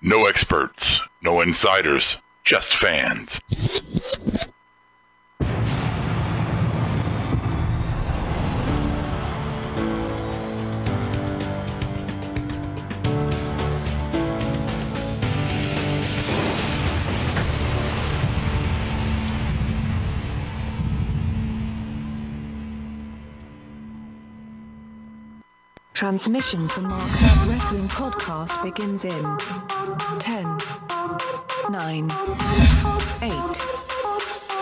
No experts, no insiders, just fans. Transmission from Marked Up Wrestling Podcast begins in 10, 9, 8,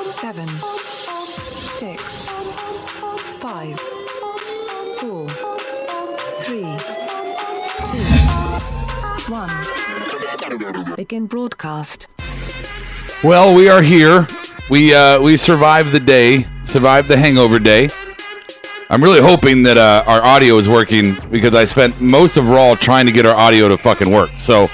7, 6, 5, 4, 3, 2, 1. Begin broadcast. Well, we are here. We survived the day, survived the hangover day. I'm really hoping that our audio is working because I spent most of Raw trying to get our audio to fucking work. So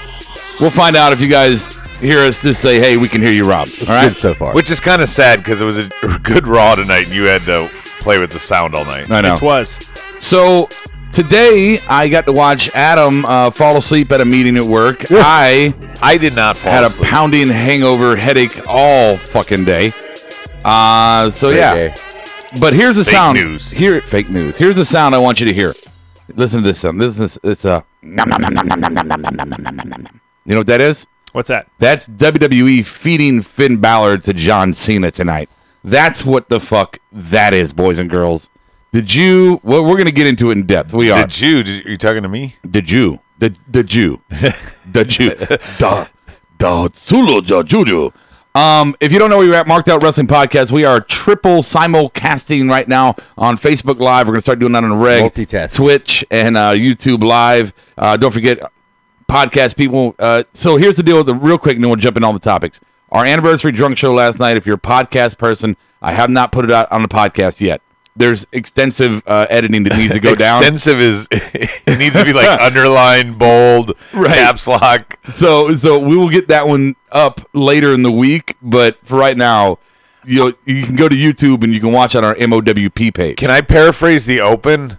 we'll find out if you guys hear us just say, hey, we can hear you, Rob. All right? Good so far. Which is kind of sad because it was a good Raw tonight and you had to play with the sound all night. I know. It was. So today I got to watch Adam fall asleep at a meeting at work. I did not fall had asleep. a pounding hangover headache all fucking day. So yeah. Okay. But here's the Fake sound. news. Fake news. Here's the sound I want you to hear. Listen to this sound. This is nom, nom, nom, nom, nom, nom, nom, nom, nom, nom, nom, nom, nom. You know what that is? What's that? That's WWE feeding Finn Balor to John Cena tonight. That's what the fuck that is, boys and girls. Did you? Well, we're gonna get into it in depth. We are. Are you talking to me? The Jew. The Jew. The Jew. The Zulu Juju. If you don't know where you're at, Marked Out Wrestling Podcast, we are triple simulcasting right now on Facebook Live. We're going to start doing that on the reg, Multitasking. Twitch, and YouTube Live. Don't forget, podcast people. So here's the deal with the real quick, and then we'll jump in all the topics. Our anniversary drunk show last night, if you're a podcast person, I have not put it out on the podcast yet. There's extensive editing that needs to go down. Extensive is it needs to be like underlined, bold, Right. caps lock. So we will get that one up later in the week, but for right now, you can go to YouTube and you can watch on our MOWP page. Can I paraphrase the open?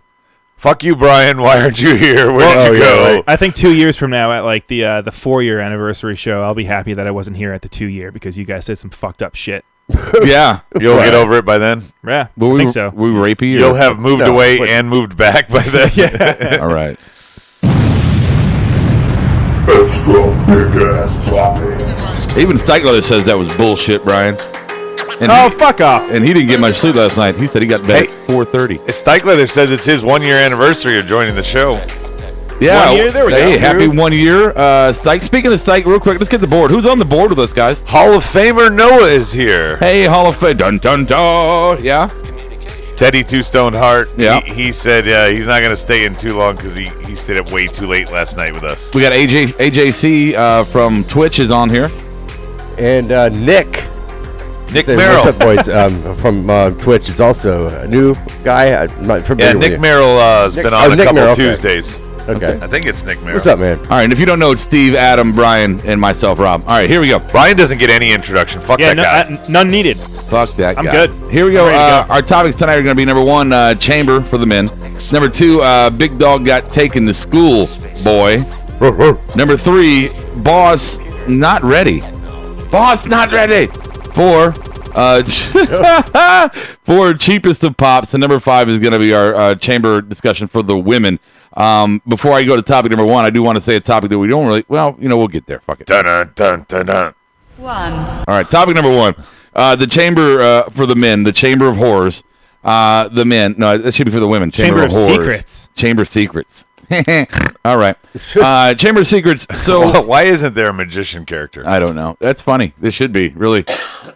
Fuck you, Brian. Why aren't you here? Where did you go? right. I think 2 years from now, at like the 4-year anniversary show, I'll be happy that I wasn't here at the 2-year because you guys said some fucked up shit. Yeah, You'll get over it by then. Yeah, Well, I think so. We rapey. You'll have moved No, away wait. and moved back by then. Yeah. All right. Extra big ass topics. Even Stikeler says that was bullshit, Brian. And Oh, fuck off. and he didn't get much sleep last night. He said he got to bed at 4:30. It's Stikler that says it's his 1 year anniversary of joining the show. Yeah, 1 year? There we hey, go. happy 1 year, Stike. Speaking of Stike, real quick, let's get the board. Who's on the board with us, guys? Hall of Famer Noah is here. Hey, Hall of Fame. Dun dun dun. Yeah. Teddy Two Stoned Heart. Yeah. He said he's not going to stay in too long because he stayed up way too late last night with us. We got AJC from Twitch is on here. And Nick. Nick Say, Merrill. What's up, boys? From Twitch is also a new guy. I'm not Yeah, familiar with Nick you. Merrill has been on a Nick couple Merrill, okay. Tuesdays. Okay. I think it's Nick Merrill. What's up, man? All right, and if you don't know, it's Steve, Adam, Brian, and myself, Rob. All right, here we go. Brian doesn't get any introduction. Fuck Yeah, that guy. none needed. Fuck that I'm guy. good. Here we go. I'm ready to go. Our topics tonight are going to be number one, chamber for the men. Number two, big dog got taken to school, boy. Number three, boss not ready. Boss not ready. Four, for cheapest of pops. And number five is going to be our chamber discussion for the women. Before I go to topic number one, I do want to say a topic that we don't really, well, we'll get there. Fuck it. Dun, dun, dun, dun, dun. All right, topic number one. The chamber for the men, the chamber of horrors. The men, no, that should be for the women. Chamber of horrors. secrets. Chamber of secrets. All right. Chamber of secrets. So Why isn't there a magician character? I don't know. That's funny. This should be really.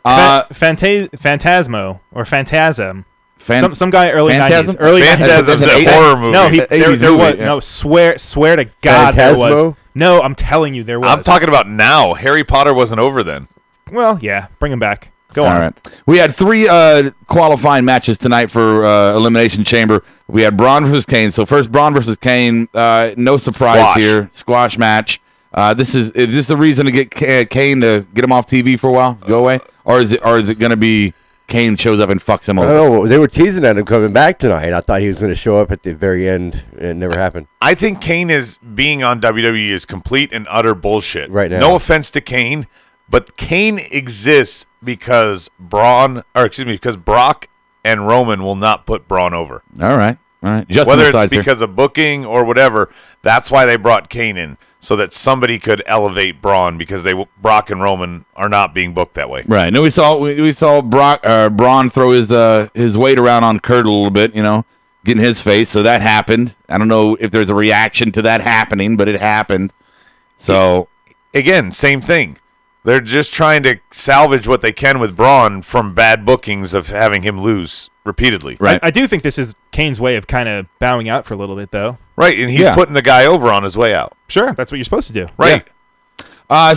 Phantasmo or Phantasm. Some guy early Phantasm? 90s. Early Phantasm's 90s. a horror movie. No, there 80s was movie, yeah. no. Swear to God, there was. Phantasmo? No, I'm telling you, there was. I'm talking about now. Harry Potter wasn't over then. Well, yeah, bring him back. Go All on. right. We had three qualifying matches tonight for Elimination Chamber. We had Braun versus Kane. So first, Braun versus Kane. No surprise Squash. here. Squash match. Is this the reason to get Kane to get him off TV for a while? Go away, or is it going to be Kane shows up and fucks him I over. don't know. They were teasing at him coming back tonight. I thought he was going to show up at the very end. It never happened. I think Kane is being on WWE is complete and utter bullshit Right now. No offense to Kane, but Kane exists because because Brock and Roman will not put Braun over. All right. Justin Whether it's decides here. because of booking or whatever, that's why they brought Kane in, so that somebody could elevate Braun, because Brock and Roman are not being booked that way. Right. No, we saw Braun throw his weight around on Kurt a little bit, get in his face. So that happened. I don't know if there's a reaction to that happening, but it happened. So Again, same thing. They're just trying to salvage what they can with Braun from bad bookings of having him lose repeatedly. Right. I do think this is Kane's way of kind of bowing out for a little bit, though. Right, and he's Yeah. putting the guy over on his way out. Sure, that's what you're supposed to do. Right.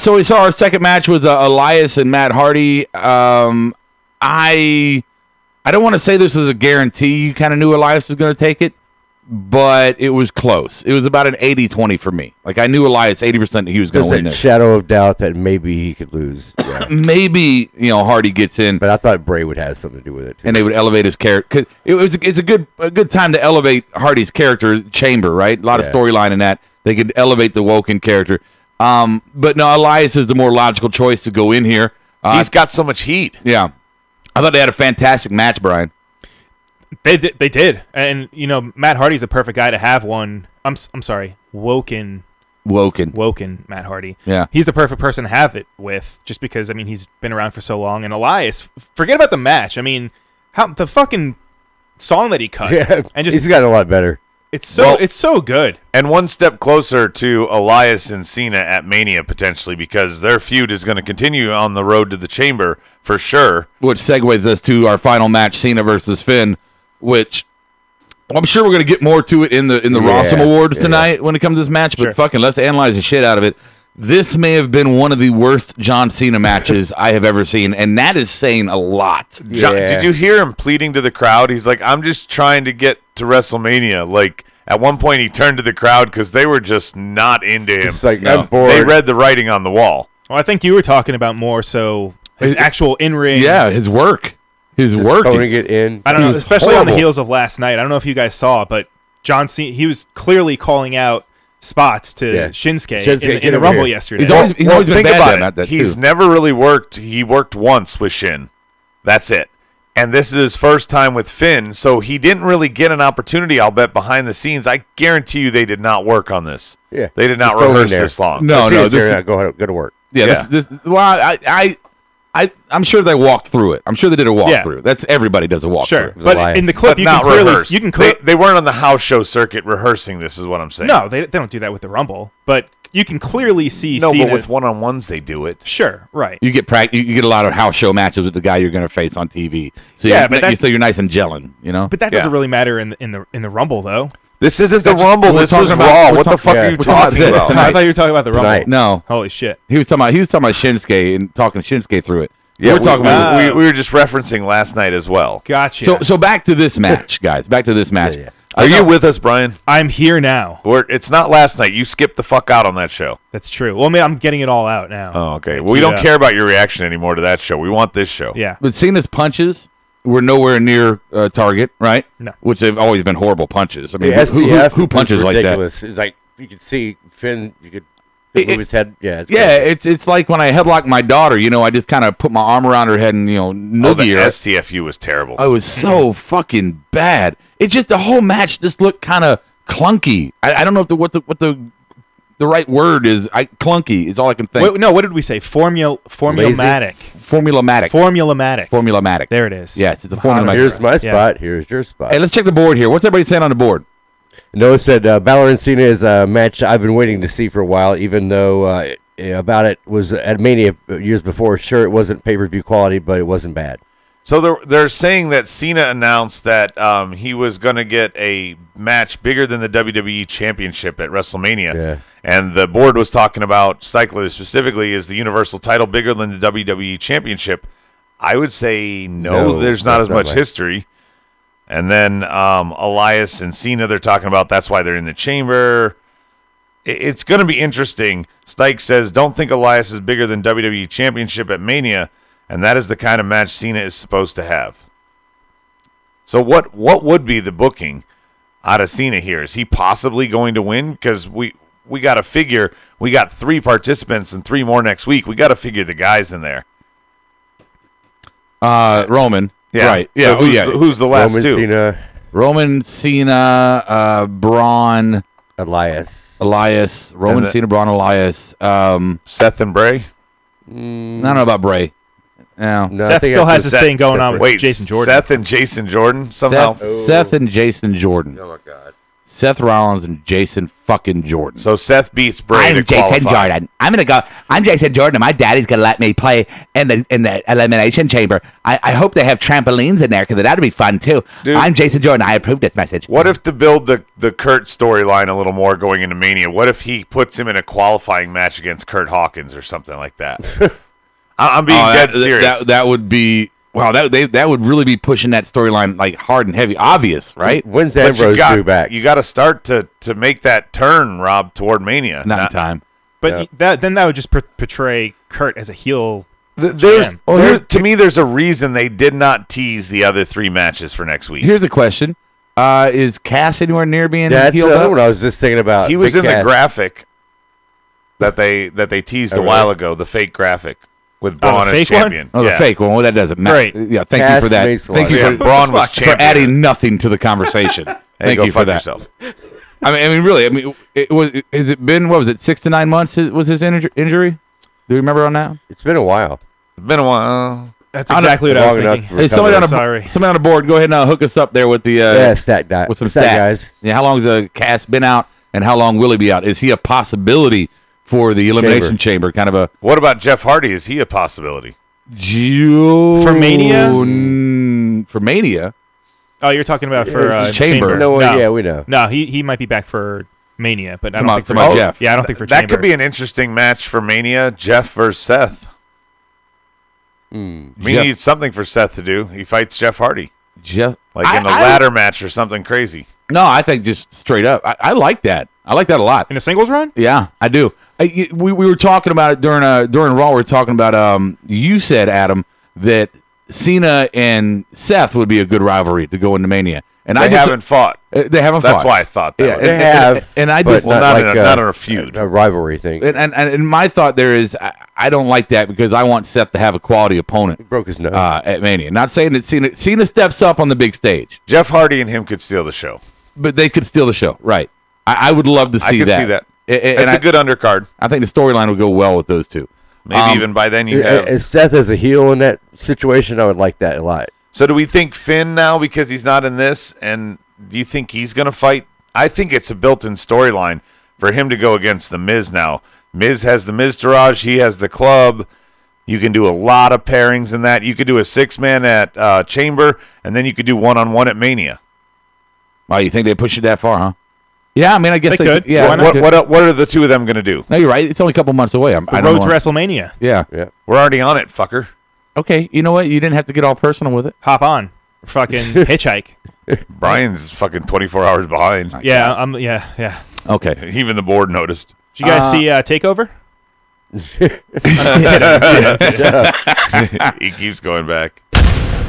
So we saw our second match was Elias and Matt Hardy. I don't want to say this is a guarantee. You kind of knew Elias was going to take it, but it was close. It was about an 80-20 for me. Like, I knew Elias 80% he was going There's to win that this. shadow of doubt that maybe he could lose. Yeah. Maybe Hardy gets in, But I thought Bray would have something to do with it, too. and they would elevate his character. It's a good time to elevate Hardy's character. Chamber, right? A lot of Yeah. storyline in that. They could elevate the Woken character. But no, Elias is the more logical choice to go in here. He's got so much heat. Yeah, I thought they had a fantastic match, Brian. They did. And, Matt Hardy's a perfect guy to have one. I'm sorry, Woken Matt Hardy. Yeah. He's the perfect person to have it with, just because, he's been around for so long. And Elias, forget about the match. How the fucking song that he cut. Yeah, And just he's gotten a lot better. it's so good. And one step closer to Elias and Cena at Mania, potentially, because their feud is going to continue on the road to the Chamber for sure. Which segues us to our final match, Cena versus Finn, which I'm sure we're going to get more to it in the Rossum Awards tonight when it comes to this match, but Sure. fucking let's analyze the shit out of it. This may have been one of the worst John Cena matches I have ever seen, and that is saying a lot. John, Yeah. did you hear him pleading to the crowd? He's like, I'm just trying to get to WrestleMania. Like, at one point he turned to the crowd because they were just not into him. It's like, No. I'm bored. They read the writing on the wall. Well, I think you were talking about more so his actual in-ring. Yeah, his work. His Just work. phoning it in. I don't He know, was especially on the horrible. heels of last night. I don't know if you guys saw, but John Cena, he was clearly calling out spots to Yeah. Shinsuke, Shinsuke, in get the over Rumble here. yesterday. He's always been think bad about at that He's too. never really worked. He worked once with Shin. That's it. And this is his first time with Finn, so he didn't really get an opportunity, I'll bet, behind the scenes. I guarantee you they did not work on this. Yeah. They did not Just throw it in rehearse there. this long. No, See, no, it's this here, is- go to work. Yeah, Yeah. this well, I'm sure they walked through it. I'm sure they did a walkthrough. That's everybody does a walkthrough. Sure, was but Elias. in the clip But you not can clearly rehearsed. you can They weren't on the house show circuit rehearsing this, is what I'm saying. no, they don't do that with the Rumble, but you can clearly see No, Cena. but with one-on-ones they do it. Sure, right. You get you get a lot of house show matches with the guy you're going to face on TV. So Yeah, you're, but that's- so you're nice and gelling, But that doesn't Yeah. really matter in the Rumble, though. This isn't the That's just- Rumble. we're This talking was about- Raw. we're What the talk- fuck yeah, are you we're talking talking about this about? tonight. I thought you were talking about the Rumble. Tonight. No, Holy shit. he was talking about Shinsuke and talking Shinsuke through it. Yeah, we're talking about. we were just referencing last night as well. Gotcha. So back to this match, guys. Back to this match. Yeah. Are you with us, Brian? I'm here now. It's not last night. You skipped the fuck out on that show. That's true. Well, I'm getting it all out now. Oh, okay. Well, we don't care about your reaction anymore to that show. We want this show. Yeah. But Cena's punches were nowhere near target, right? No. Which they've always been horrible punches. I mean, The STF who punches was like that? ridiculous. It's like you could see Finn. You could move his head. Yeah, it's Yeah, crazy. it's like when I headlock my daughter. I just kind of put my arm around her head and Oh, the noogie her. STFU was terrible. I was so fucking bad. It just the whole match just looked kind of clunky. I don't know if what the right word is. Clunky is all I can think. Wait, no, what did we say? Formulamatic. Formulamatic. Formulamatic. There it is. Yes, it's a formulamatic. Here's my Yeah. spot. Here's your spot. Hey, let's check the board here. What's everybody saying on the board? Noah said Balor and Cena is a match I've been waiting to see for a while, even though about it was at Mania years before. Sure, it wasn't pay-per-view quality, but it wasn't bad. So they're saying that Cena announced that he was going to get a match bigger than the WWE Championship at WrestleMania. Yeah. And the board was talking about, Steichler specifically, is the Universal title bigger than the WWE Championship? I would say no, there's not that's as not much right. history. And then Elias and Cena, they're talking about that's why they're in the chamber. It's going to be interesting. Steich says, don't think Elias is bigger than WWE Championship at Mania. and that is the kind of match Cena is supposed to have. So what would be the booking out of Cena here? Is he possibly going to win? Because we got to figure we got 3 participants and 3 more next week. We got to figure the guys in there. Roman. Yeah. Right. Yeah. So who's the last two? Roman Cena, Braun, Elias. Roman Cena, Braun, Elias. Seth and Bray? I don't know about Bray. No. Seth still has this thing going on with Jason Jordan. Seth and Jason Jordan somehow? Seth and Jason Jordan. Oh, my God. Seth Rollins and Jason fucking Jordan. So Seth beats Bray to Jason qualify. Jordan. I'm Jason Jordan, and my daddy's gonna let me play in the elimination chamber. I hope they have trampolines in there because that'd be fun too. Dude. I'm Jason Jordan. I approve this message. What if to build the Kurt storyline a little more going into Mania, what if he puts him in a qualifying match against Kurt Hawkins or something like that? I'm being dead serious. That would be... Wow, that would really be pushing that storyline like hard and heavy. Obvious, right? When's But Ambrose due back? You got to start to make that turn, Rob, toward Mania. Not in time. But that would just portray Kurt as a heel. To me, there's a reason they did not tease the other 3 matches for next week. Here's a question. Is Cass anywhere near being That's healed up? what I was just thinking about. He was Big in Cass. the graphic that they teased a while ago, the fake graphic with Braun as fake champion. Oh, the fake one. Well, that doesn't matter. Great. Yeah, thank Cass you for that. makes a Thank lot you of for Braun was for champion. adding nothing to the conversation. Thank go you for fuck that. yourself. I mean, really. I mean, has it been? What was it? 6 to 9 months was his injury? Do you remember on that? It's been a while. It's been a while. That's exactly what I was Long enough thinking. to Hey, somebody Sorry. somebody on the board, go ahead and hook us up there with the with some stats. guys. Yeah, how long has Cass been out, and how long will he be out? Is he a possibility for the Elimination Chamber? Kind of a What about Jeff Hardy? Is he a possibility? For Mania? For Mania? Oh, you're talking about for Chamber. No, yeah, we know. No, he might be back for Mania, but I Come don't on, think for come on, Jeff. Yeah, I don't think for That Chamber. could be an interesting match for Mania. Jeff versus Seth. We need something for Seth to do. He fights Jeff Hardy, Jeff, like in a ladder match or something crazy. No, I think just straight up. I like that. I like that a lot. in a singles run. Yeah, I do. We were talking about it during Raw. We were talking about you said, Adam, that Cena and Seth would be a good rivalry to go into Mania, and They haven't fought. They haven't fought. That's why I thought that. Yeah, was- They have, and I but just not in like a feud. a rivalry thing. and my thought there is I don't like that because I want Seth to have a quality opponent He broke his nose. at Mania. Not saying that Cena steps up on the big stage, Jeff Hardy and him could steal the show. but they could steal the show, right? I would love to see I could that. see that. And It's a good undercard. I think the storyline would go well with those two. Maybe even by then you have. As Seth as a heel in that situation, I would like that a lot. So do we think Finn now because he's not in this, and do you think he's going to fight? I think it's a built-in storyline for him to go against the Miz now. Miz has the Miztourage, he has the club. You can do a lot of pairings in that. You could do a 6-man at Chamber, and then you could do one-on-one at Mania. Wow, you think they push it that far, huh? Yeah, I mean, I guess They could. Yeah, Why not? What are the two of them going to do? No, you're right. It's only a couple months away. I The don't road to know. WrestleMania. Yeah. We're already on it, fucker. Okay. You know what? You didn't have to get all personal with it. Hop on. Fucking hitchhike. Brian's fucking 24 hours behind. Yeah, yeah. Okay. Even the board noticed. Did you guys see Takeover? He keeps going back.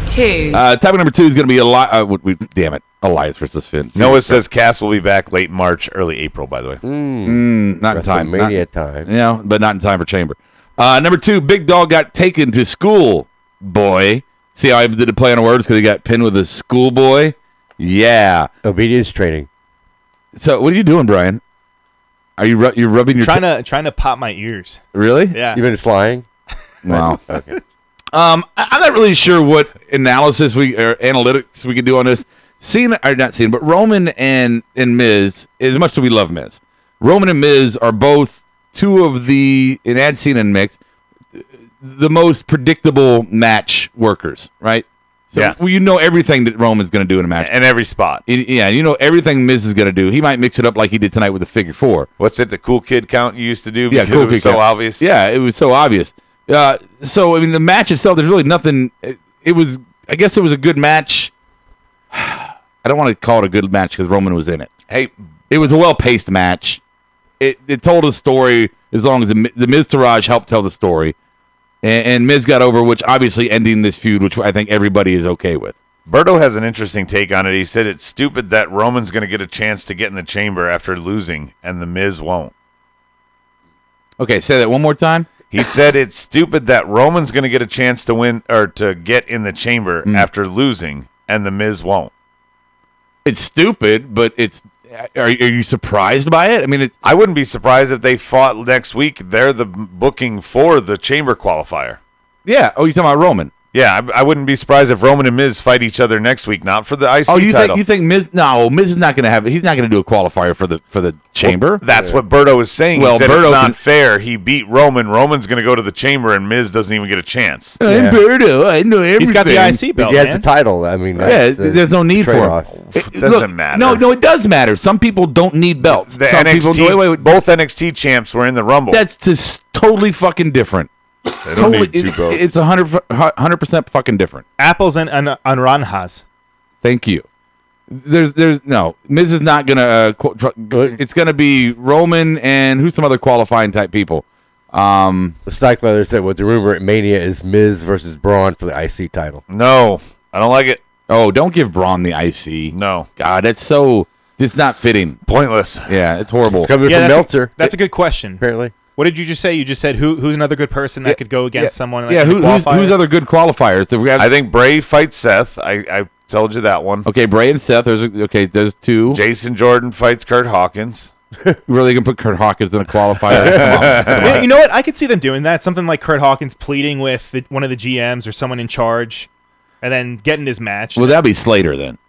2, Topic number 2 is going to be damn it, Elias versus Finn. Noah says Cass will be back late March, early April, by the way. Not in time. WrestleMania time. Yeah, but not in time for Chamber. Number 2, Big Dog got taken to school. Boy, see how I did the play on words because he got pinned with a schoolboy. Yeah. Obedience training. So what are you doing, Brian? Are you you're rubbing your Trying to pop my ears. really? Yeah. You been flying? Wow. Okay. I'm not really sure what analysis or analytics we could do on this. Cena, or not Cena, but Roman and Miz, as much as we love Miz, Roman and Miz are both two of the, and add Cena and mix, the most predictable match workers, right? So Yeah. you know everything that Roman's going to do in a match. And every spot. Yeah, you know everything Miz is going to do. He might mix it up like he did tonight with the figure 4. What's it, the cool kid count you used to do Yeah, because cool it was kid so count. obvious? Yeah, it was so obvious. So I mean, the match itself, there's really nothing. It was, I guess, it was a good match. I don't want to call it a good match because Roman was in it. Hey, It was a well-paced match. It told a story as long as the Miztourage helped tell the story. and Miz got over, which obviously ending this feud, which I think everybody is okay with. Berto has an interesting take on it. He said it's stupid that Roman's going to get a chance to get in the chamber after losing, and the Miz won't. Okay, say that one more time. He said it's stupid that Roman's going to get a chance to win or to get in the chamber after losing, and the Miz won't. It's stupid, but it's. Are you surprised by it? I mean, I wouldn't be surprised if they fought next week. They're the booking for the chamber qualifier. Yeah. Oh, you're talking about Roman. Yeah, I wouldn't be surprised if Roman and Miz fight each other next week, not for the IC title. You think Miz? No, Miz is not going to have. He's not going to do a qualifier for the chamber. Well, that's what Berto is saying. He said it's not fair. He beat Roman. Roman's going to go to the chamber, and Miz doesn't even get a chance. I'm Berto. I know everything. He's got the IC belt. He has the title. I mean, there's no need for it. It doesn't matter. No, it does matter. Some people don't need belts. Some people. Wait, both NXT champs were in the Rumble. That's just totally fucking different. They don't need two belts. It's 100% fucking different. Apples and naranjas. Thank you. There's no. Miz is not gonna. It's gonna be Roman and who's some other qualifying type people. The Cycler said what the rumor at Mania is Miz versus Braun for the IC title. No, I don't like it. Oh, don't give Braun the IC. No, God, that's so. It's not fitting. Pointless. Yeah, it's horrible. It's coming from Meltzer. That's a good question. Apparently. What did you just say? You just said who's another good person that could go against someone? Who's other good qualifiers? I think Bray fights Seth. I told you that one. Okay, Bray and Seth. There's two. Jason Jordan fights Kurt Hawkins. Really gonna put Kurt Hawkins in a qualifier? Come on. You know what? I could see them doing that. Something like Kurt Hawkins pleading with one of the GMs or someone in charge, and then getting his match. Well, that'd be Slater then.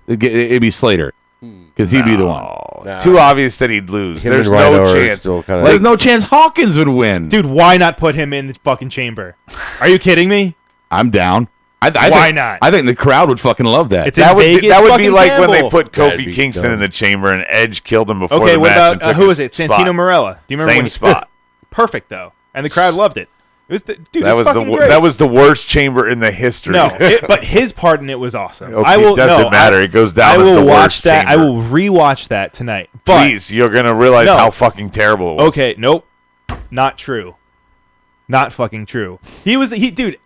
It'd be Slater. Because he'd be the one. No. Too obvious that he'd lose. There's no chance. There's no chance Hawkins would win. Dude, why not put him in the fucking chamber? Are you kidding me? I'm down. Why not? I think the crowd would fucking love that. That would be like when they put Kofi Kingston in the chamber and Edge killed him before the match. Okay, what about, who was it? Santino Marella. Do you remember Same spot. Perfect, though. And the crowd loved it. It was great. That was the worst chamber in the history. No, but his part in it was awesome. Okay, it doesn't matter. It goes down as the worst chamber. I will rewatch that tonight. Please, you're gonna realize how fucking terrible it was. Okay, nope, not true, not fucking true. Dude.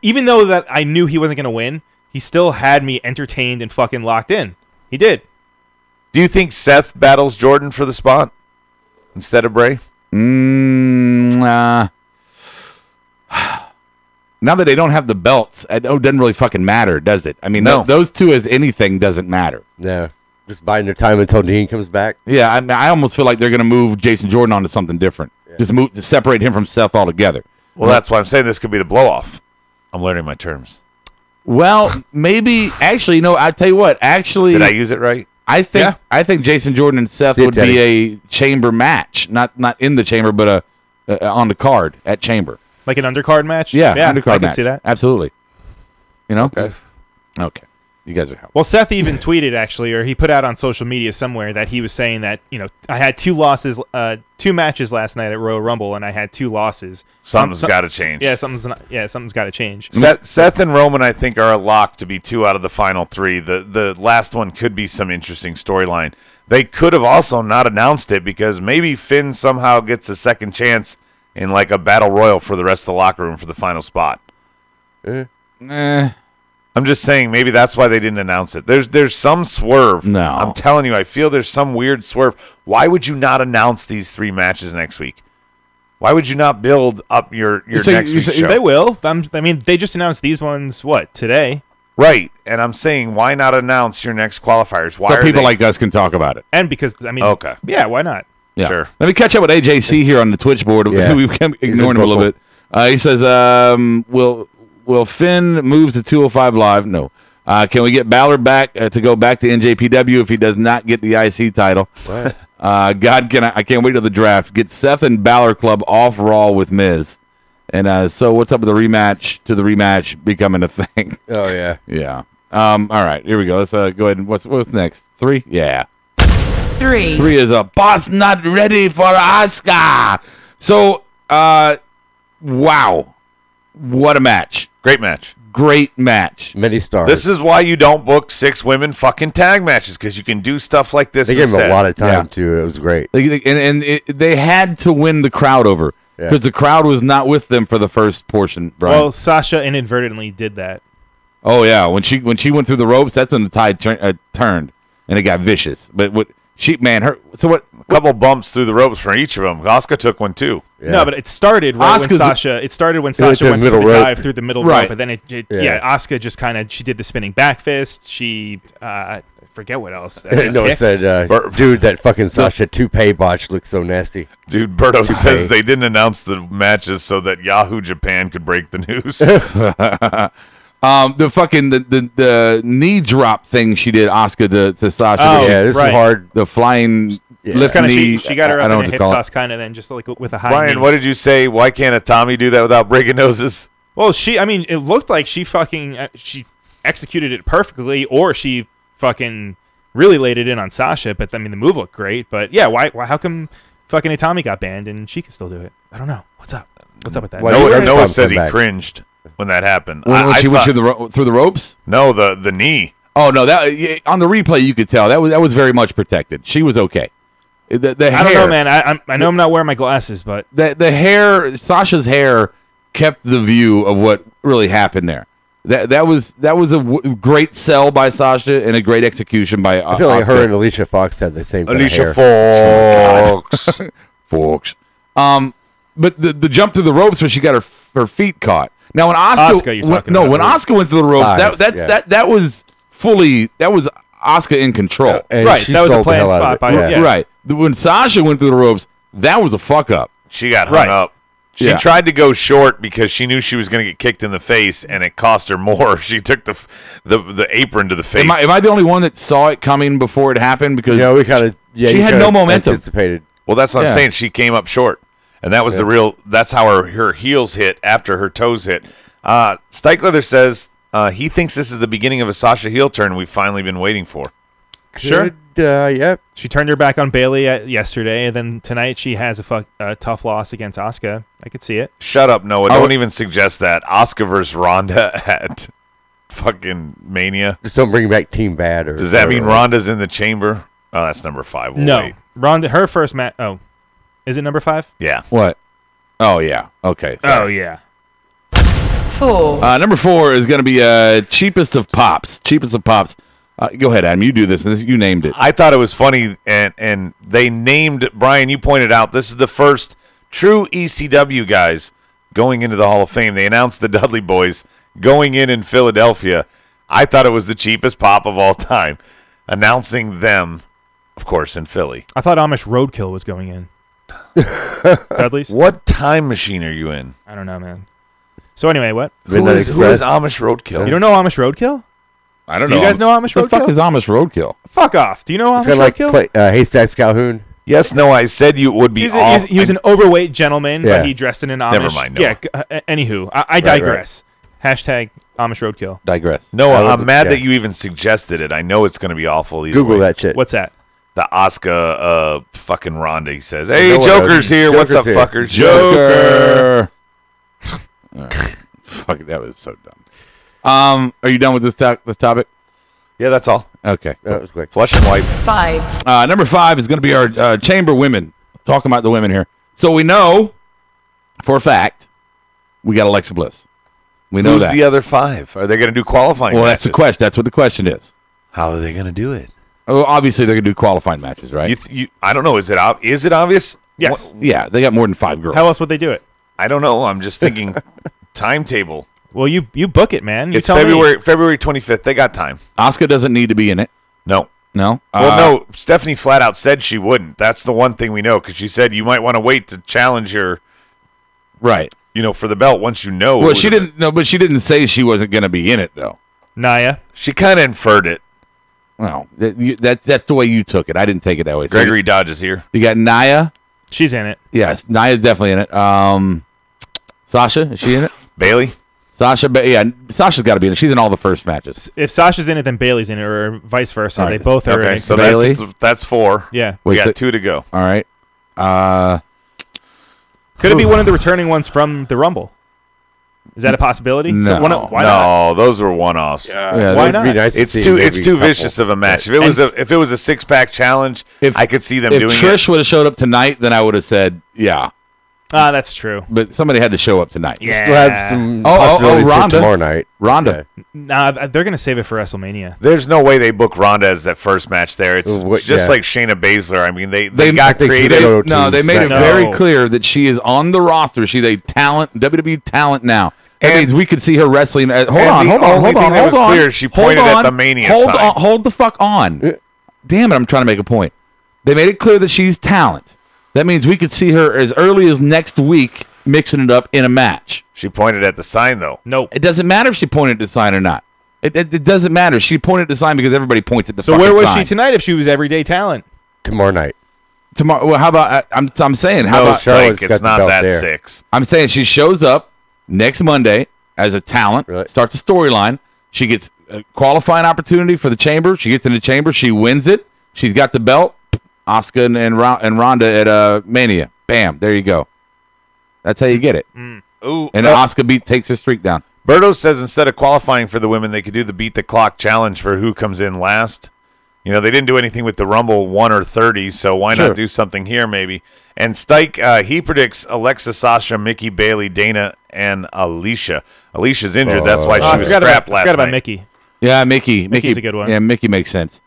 Even though that I knew he wasn't gonna win, he still had me entertained and fucking locked in. He did. Do you think Seth battles Jordan for the spot instead of Bray? Now that they don't have the belts, it doesn't really fucking matter, does it? I mean, those two as anything doesn't matter. Yeah. Just biding their time until Dean comes back. Yeah, I almost feel like they're going to move Jason Jordan onto something different. Yeah. Just separate him from Seth altogether. Well, that's why I'm saying this could be the blow-off. I'm learning my terms. Well, maybe, actually, I tell you what, actually. Did I use it right? I think Jason Jordan and Seth would be a chamber match. Not in the chamber, but on the card at chamber. Like an undercard match? Yeah, undercard match. I can see that. Absolutely. Okay. You guys are helpful. Well, Seth even tweeted, actually, or he put out on social media somewhere that he was saying that, I had two matches last night at Royal Rumble, and I had 2 losses. Something's got to change. Yeah, something's got to change. Seth and Roman, I think, are a lock to be 2 out of the final 3. The last one could be some interesting storyline. They could have also not announced it because maybe Finn somehow gets a second chance in like a battle royal for the rest of the locker room for the final spot. I'm just saying maybe that's why they didn't announce it. There's some swerve. No. I'm telling you, I feel there's some weird swerve. Why would you not announce these 3 matches next week? Why would you not build up your next week's show? They will. I mean, they just announced these ones, today? Right. And I'm saying, why not announce your next qualifiers? Why so people like us can talk about it. And because, okay. Yeah, why not? Yeah. Sure. Let me catch up with AJC here on the Twitch board. Yeah. We've ignored him a little bit. He says, will Finn moves to 205 Live? No. Can we get Balor back to go back to NJPW if he does not get the IC title? What? I can't wait till the draft. Get Seth and Balor Club off Raw with Miz. And so what's up with the rematch becoming a thing? Oh, yeah. Yeah. All right, here we go. Let's go ahead and what's next? 3? Yeah. 3. 3 is a boss not ready for Asuka. So, wow. What a match. Great match. Great match. Many stars. This is why you don't book 6 women fucking tag matches, because you can do stuff like this They gave instead. him a lot of time, too. It was great. They had to win the crowd over. because the crowd was not with them for the first portion. Brian. Well, Sasha inadvertently did that. Oh yeah, when she went through the ropes, that's when the tide turned and it got vicious. But what a couple bumps through the ropes for each of them. Asuka took one too. Yeah. No, but it started right when Sasha. It started when Sasha went through the dive through the middle rope, but then Asuka just kind of she did the spinning back fist. She I forget what else. No, it said, dude, that fucking Sasha toupee botch looks so nasty. Dude, Berto says they didn't announce the matches so that Yahoo Japan could break the news. The knee drop thing she did, Asuka to Sasha. Oh, yeah, this is hard. The flying lift knee. She got her up in a hip toss kind of then just like with a high Brian, knee. what did you say? Why can't a Tommy do that without breaking noses? Well, it looked like she fucking she executed it perfectly, or she fucking really laid it in on Sasha. But I mean, the move looked great. But yeah, why? How come fucking Itami got banned and she can still do it? I don't know. What's up? What's up with that? Noah said he cringed when that happened. When she went through the ropes? No, the knee. Oh no, that on the replay you could tell that was very much protected. She was okay. The hair, I don't know, man. I know I'm not wearing my glasses, but the hair, Sasha's hair, kept the view of what really happened there. That was a great sell by Sasha and a great execution by. I feel like her and Alicia Fox had the same. Alicia Fox. Fox. But the jump through the ropes when she got her feet caught. Now when Asuka Asuka went through the ropes, that was Asuka in control. Right, that was a planned spot by her. Right. When Sasha went through the ropes, that was a fuck up. She got hung up. She tried to go short because she knew she was going to get kicked in the face, and it cost her more. She took the apron to the face. Am I the only one that saw it coming before it happened? Because we kind of she had no momentum. Anticipated. Well, that's what I'm saying. She came up short, and that was that's how her heels hit after her toes hit. Stikelether says he thinks this is the beginning of a Sasha heel turn we've finally been waiting for. Sure. Yep. She turned her back on Bailey yesterday, and then tonight she has a tough loss against Asuka. I could see it. Shut up, Noah. Don't even suggest that. Asuka versus Ronda at fucking Mania. Just don't bring back Team Bad. Does that mean Ronda's in the chamber? Oh, that's number 5. We'll wait. Ronda, her first match. Oh, is it number 5? Yeah. What? Oh, yeah. Okay. Sorry. Oh, yeah. 4. Number 4 is going to be cheapest of pops. Cheapest of pops. Go ahead, Adam. You do this. You named it. I thought it was funny, and they named, Brian, you pointed out, this is the first true ECW guys going into the Hall of Fame. They announced the Dudley Boys going in Philadelphia. I thought it was the cheapest pop of all time, announcing them, of course, in Philly. I thought Amish Roadkill was going in. Dudley's? What time machine are you in? I don't know, man. So anyway, what? Who is Amish Roadkill? You don't know Amish Roadkill? I don't know. Do you guys know Amish Roadkill? The fuck is Amish Roadkill? Fuck off. Do you know Amish Roadkill? Haystacks Calhoun. Yes, no, I said you would be off. He was an overweight gentleman, but he dressed in an Amish. Never mind, Noah. Yeah, anywho, I digress. Right. Hashtag Amish Roadkill. Digress. No, I'm mad that you even suggested it. I know it's going to be awful either Google way. that shit. What's that? The Asuka fucking Ronda, he says. Hey, Joker's here. What's up, fuckers? Joker. Fuck, that was so dumb. Are you done with this topic? Yeah, that's all. Okay. That was quick. Flush and wipe. 5. Number 5 is going to be our chamber women. Talking about the women here. So we know for a fact we got Alexa Bliss. We know Who's that. the other 5? Are they going to do qualifying Well, matches? that's the question. That's what the question is. How are they going to do it? Oh, obviously they're going to do qualifying matches, right? I don't know. Is it obvious? Yes. Yeah, they got more than 5 girls. How else would they do it? I don't know. I'm just thinking timetable. Well, you book it, man. It's February 25th. They got time. Asuka doesn't need to be in it. No. No? Well, no. Stephanie flat out said she wouldn't. That's the one thing we know, because she said you might want to wait to challenge her. Right. For the belt once you know. Well, she didn't. No, but she didn't say she wasn't going to be in it, though. Naya. She kind of inferred it. Well, that's the way you took it. I didn't take it that way. So Gregory Dodge is here. You got Naya. She's in it. Yes, Naya's definitely in it. Sasha, is she in it? Bailey. Sasha's got to be in it. She's in all the first matches. If Sasha's in it, then Bailey's in it, or vice versa. They both are in it. So Bailey? that's 4. Yeah. We got 2 to go. All right. Could it be one of the returning ones from the Rumble? Is that a possibility? No. Why not? Those were one-offs. Yeah, why not? Nice It's too vicious of a match. If it was a 6-pack challenge, I could see them doing it. If Trish would have showed up tonight, then I would have said, yeah. That's true. but somebody had to show up tonight. Yeah. Still have some possibilities for Ronda. tomorrow night. Ronda. Nah, they're gonna save it for WrestleMania. There's no way they book Ronda as that first match there. It's just yeah. like Shayna Baszler. I mean, they I got think creative. they go No, to they made it SmackDown. very No. clear that she is on the roster. She's a talent, WWE talent now. That And- means we could see her wrestling. Hold and on, the hold on, only hold thing on, that hold was on. clear is she Hold pointed at on. the Mania Hold sign. on, hold the fuck on. Damn it, I'm trying to make a point. They made it clear that she's talent. That means we could see her as early as next week mixing it up in a match. She pointed at the sign, though. Nope. It doesn't matter if she pointed at the sign or not. It doesn't matter. She pointed at the sign because everybody points at the So fucking where was sign. she tonight if she was everyday talent? Tomorrow night. Tomorrow. Well, how about I'm saying how No, about Charlotte's Spike, got it's the not belt that there. 6. I'm saying she shows up next Monday as a talent, Right. starts a storyline. She gets a qualifying opportunity for the chamber. She gets in the chamber. She wins it. She's got the belt. Asuka and Ronda at Mania. Bam. There you go. That's how you get it. Ooh, And Asuka takes her streak down. Berto says instead of qualifying for the women, they could do the beat the clock challenge for who comes in last. You know, they didn't do anything with the Rumble 1 or 30, so why Sure. not do something here maybe? And Stike, he predicts Alexa, Sasha, Mickey, Bailey, Dana, and Alicia. Alicia's injured. That's why Oh, she I was forgot scrapped about, last forgot about night. Mickey. Yeah, Mickey. Mickey's a good one. Yeah, Mickey makes sense.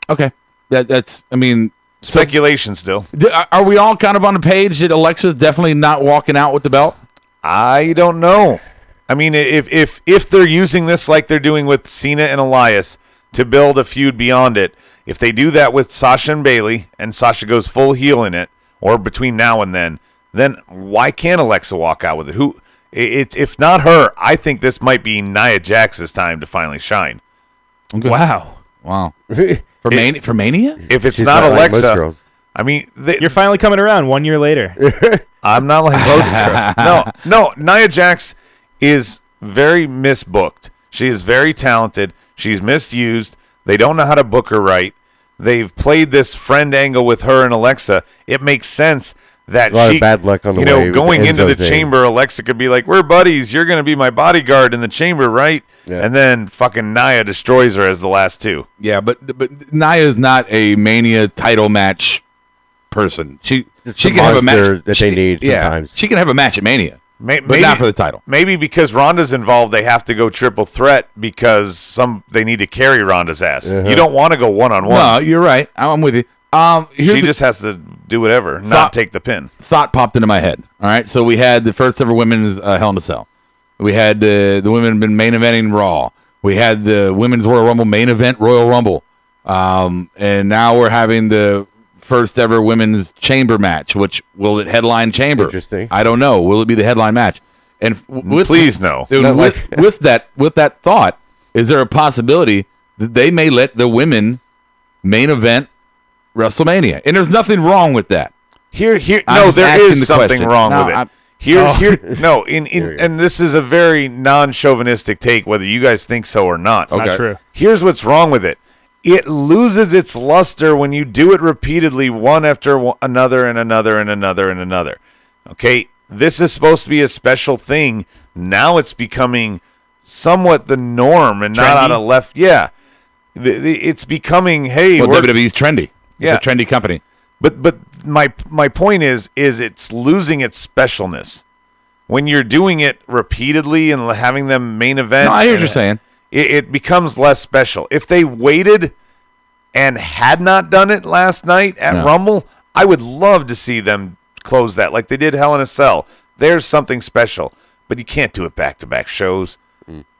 Okay. That's. I mean, Speculation still. are we all kind of on the page that Alexa's definitely not walking out with the belt? I don't know. I mean, if they're using this like they're doing with Cena and Elias to build a feud beyond it, if they do that with Sasha and Bailey, and Sasha goes full heel in it, or between now and then why can't Alexa walk out with it? If not her, I think this might be Nia Jax's time to finally shine. Okay. Wow. Wow. For Mania? If it's She's not like most Alexa, girls. I mean, You're finally coming around 1 year later. I'm not like most girls. No, Nia Jax is very misbooked. She is very talented. She's misused. They don't know how to book her right. They've played this friend angle with her and Alexa. It makes sense that A lot she, of bad luck on the you way know, with going the into Enzo the thing. chamber, Alexa could be like, "We're buddies. You're going to be my bodyguard in the chamber, right?" Yeah. And then fucking Nia destroys her as the last two. Yeah, but Nia's not a Mania title match person. She It's can the have a monster match that they need sometimes. She can have a match at Mania, but Maybe not for the title. Maybe because Ronda's involved, they have to go triple threat because they need to carry Ronda's ass. You don't want to go one-on-one. No, you're right. I'm with you. Here's She the just has to do whatever, not Thought- take the pin. thought popped into my head. All right, so we had the first ever women's Hell in a Cell. We had the women been main eventing Raw. We had the women's Royal Rumble main event Royal Rumble, and now we're having the first ever women's chamber match. Which will it headline chamber? Interesting. I don't know. Will it be the headline match? And with Please no. Dude, Not with, like- with that thought, is there a possibility that they may let the women main event WrestleMania? And there's nothing wrong with that. Here. I'm No, just there asking is the something question. wrong No, with it. I'm- Here. No, Here we go. and this is a very non-chauvinistic take, whether you guys think so or not. Okay. Not true. Here's what's wrong with it. It loses its luster when you do it repeatedly, one after another and another and another and another. Okay, this is supposed to be a special thing. Now it's becoming somewhat the norm and not Trendy? out of left. Yeah, it's becoming. Hey, Well, we're, WWE's trendy. Yeah. It's a trendy company. but my point is it's losing its specialness when you're doing it repeatedly and having them main event. No, I hear what and you're saying. It becomes less special. If they waited and had not done it last night at Yeah. Rumble, I would love to see them close that like they did Hell in a Cell. There's something special, but you can't do it back-to-back shows.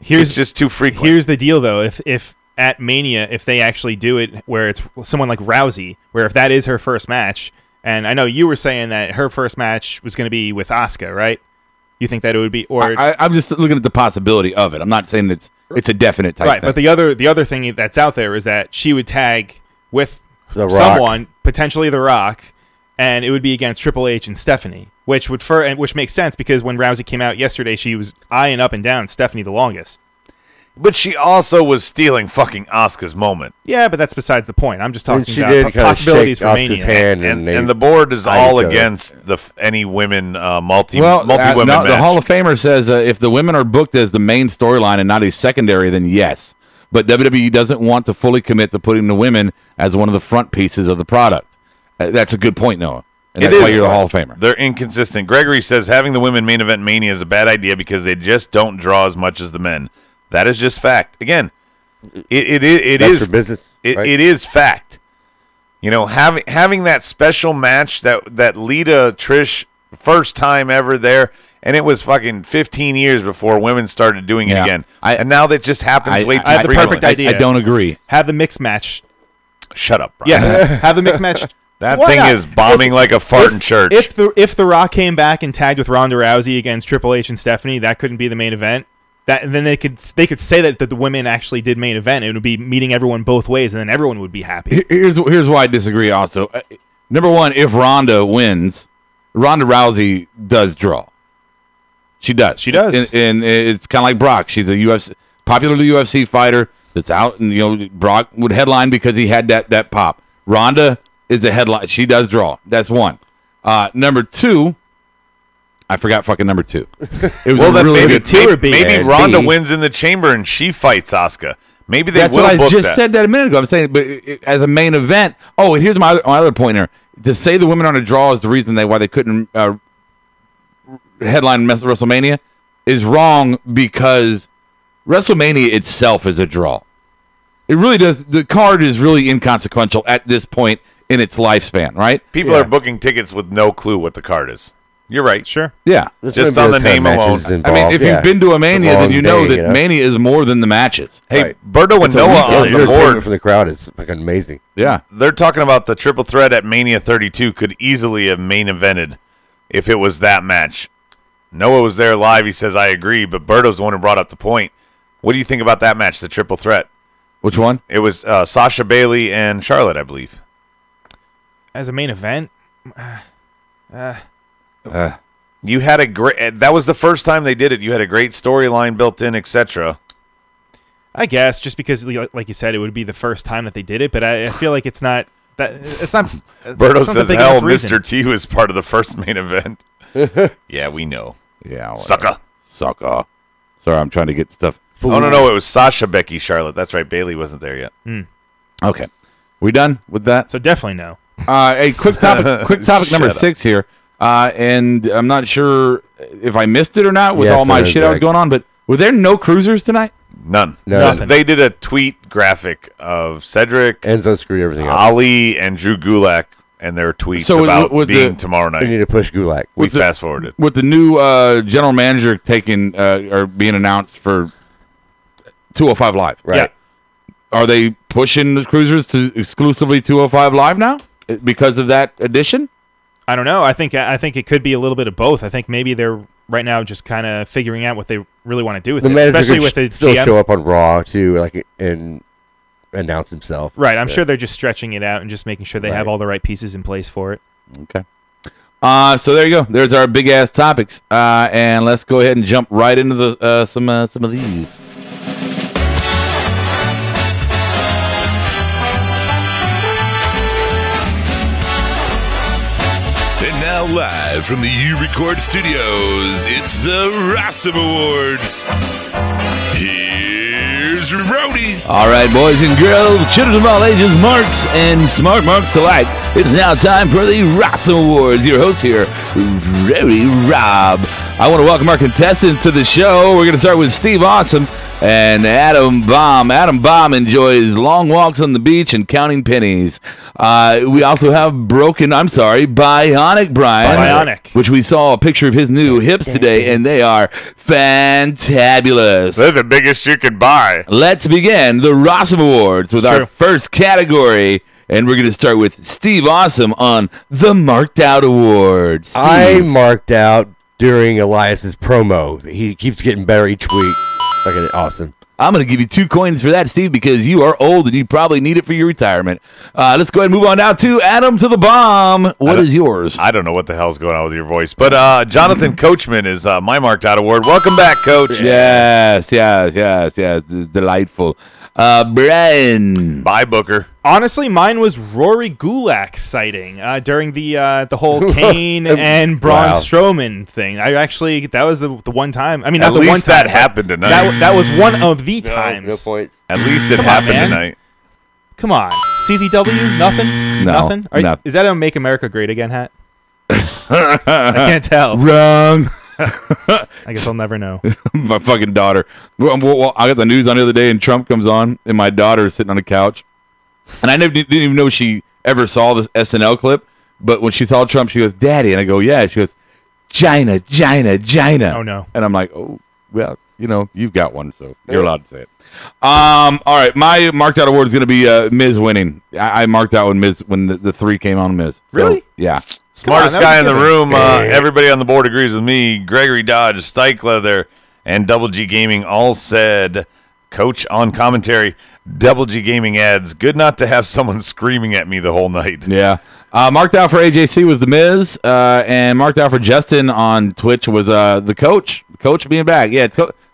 It's just too frequent. Here's the deal, though. If at Mania, if they actually do it where it's someone like Rousey, where if that is her first match, and I know you were saying that her first match was going to be with Asuka, right? You think that it would be, or I'm just looking at the possibility of it. I'm not saying it's a definite type right? thing. But the other thing that's out there is that she would tag with The Rock. someone, potentially The Rock, and it would be against Triple H and Stephanie, which makes sense because when Rousey came out yesterday, she was eyeing up and down Stephanie the longest. But she also was stealing fucking Asuka's moment. Yeah, but that's besides the point. I'm just And talking she about did kind of possibilities shake for Asuka's Mania. hand, And the board is eyed all each other. against any women multi well, women no, match. the Hall of Famer says if the women are booked as the main storyline and not a secondary, then yes. But WWE doesn't want to fully commit to putting the women as one of the front pieces of the product. That's a good point, Noah. And that's why you're the Hall of Famer. They're inconsistent. Gregory says having the women main event Mania is a bad idea because they just don't draw as much as the men. That is just fact. Again, it is for business. Right? It is fact. You know, having that special match that Lita Trish first time ever there, and it was fucking 15 years before women started doing it again. And now that just happens way too I have the frequently. perfect idea. I don't agree. Have the mixed match. Shut up, Brian. Yes, have the mixed match. That Why thing not? is bombing like a fart in church. If the Rock came back and tagged with Ronda Rousey against Triple H and Stephanie, that couldn't be the main event. Then they could say that the women actually did main event. It would be meeting everyone both ways, and then everyone would be happy. Here's why I disagree. Also, number one, if Ronda wins, Ronda Rousey does draw. She does. She does. And it's kind of like Brock. She's a popular UFC fighter that's out, and Brock would headline because he had that pop. Ronda is a headline. She does draw. That's one. Number two, I forgot fucking number two. It was a really good. Maybe Ronda wins in the chamber and she fights Asuka. Maybe That's will what I book just that. said that a minute ago. I'm saying, but as a main event. Oh, and here's my other point here. To say the women on a draw is the reason why they couldn't headline WrestleMania is wrong, because WrestleMania itself is a draw. It really does. The card is really inconsequential at this point in its lifespan, right? People are booking tickets with no clue what the card is. You're right. Sure. Yeah. Just on the name alone. I mean, if you've been to a Mania, then you know that Mania is more than the matches. Hey, Berto and Noah on the board from the crowd is fucking amazing. Yeah. They're talking about the triple threat at Mania 32 could easily have main evented if it was that match. Noah was there live. He says, I agree, but Berto's the one who brought up the point. What do you think about that match, the triple threat? Which one? It was Sasha, Bailey, and Charlotte, I believe. As a main event? You had a great. That was the first time they did it. You had a great storyline built in, etc. I guess just because, like you said, it would be the first time that they did it, but I feel like it's not that. It's not. Berto says, "Hell, reason. Mr. T was part of the first main event." Yeah, we know. Yeah, sucker. Sorry, I'm trying to get stuff. Oh no, it was Sasha, Becky, Charlotte. That's right. Bailey wasn't there yet. Okay, we done with that? So definitely no. A quick topic. Quick topic number 6 here. And I'm not sure if I missed it or not with all my shit I was going on, but were there no cruisers tonight? None. Nothing. They did a tweet graphic of Cedric, Enzo screwed everything up. Ali, and Drew Gulak and their tweets about being tomorrow night. We need to push Gulak. We fast forwarded. With the new general manager taking or being announced for 205 Live. Right. Yeah. Are they pushing the cruisers to exclusively 205 Live now because of that addition? I don't know. I think it could be a little bit of both. I think maybe they're right now just kind of figuring out what they really want to do with it, especially with the still GM. show up on Raw too, and announce himself. Right. I'm sure they're just stretching it out and just making sure they have all the right pieces in place for it. Okay. So there you go. There's our big ass topics, and let's go ahead and jump right into the some of these. Now live from the U-Record Studios, it's the Rossum Awards. Here's Rowdy. All right, boys and girls, children of all ages, marks and smart marks alike. It's now time for the Rossum Awards. Your host here, Rowdy Rob. I want to welcome our contestants to the show. We're going to start with Steve Awesome and Adam Baum. Adam Baum enjoys long walks on the beach and counting pennies. We also have Bionic Brian. Bionic. Which we saw a picture of his new hips today, and they are fantabulous. They're the biggest you could buy. Let's begin the Rossum Awards with our first category. And we're going to start with Steve Awesome on the Marked Out Awards. Steve. I marked out during Elias's promo. He keeps getting better each week. Fucking awesome. I'm going to give you 2 coins for that, Steve, because you are old and you probably need it for your retirement. Let's go ahead and move on now to Adam to the Bomb. What is yours? I don't know what the hell's going on with your voice, but Jonathan Coachman is my Marked Out Award. Welcome back, Coach. Yes. It's delightful. Brian. Bye, Booker. Honestly, mine was Rory Gulak sighting during the whole Kane and Braun Strowman thing. That was the one time. I mean, at not the least one time. that happened tonight. That was one of the times. No points. At least it Come on, happened man. tonight. Come on, CZW, nothing. No, Nothing. nothing. Is that a "Make America Great Again" hat? I can't tell. Wrong. I guess I'll never know. My fucking daughter. Well, I got the news on the other day, and Trump comes on, and my daughter is sitting on the couch, and I didn't even know she ever saw this SNL clip. But when she saw Trump, she goes, "Daddy," and I go, "Yeah." She goes, "China, China, China." Oh no. And I'm like, "Oh, well, you've got one, so you're allowed to say it." All right, my marked out award is going to be Miz winning. I marked out when the 3 came on Miz. So, really? Yeah. Smartest guy in the room. Everybody on the board agrees with me. Gregory Dodge, Stike Leather, and Double G Gaming all said, Coach on commentary, Double G Gaming adds, good not to have someone screaming at me the whole night. Yeah. Marked out for AJC was The Miz, and marked out for Justin on Twitch was the coach. Coach being back. Yeah,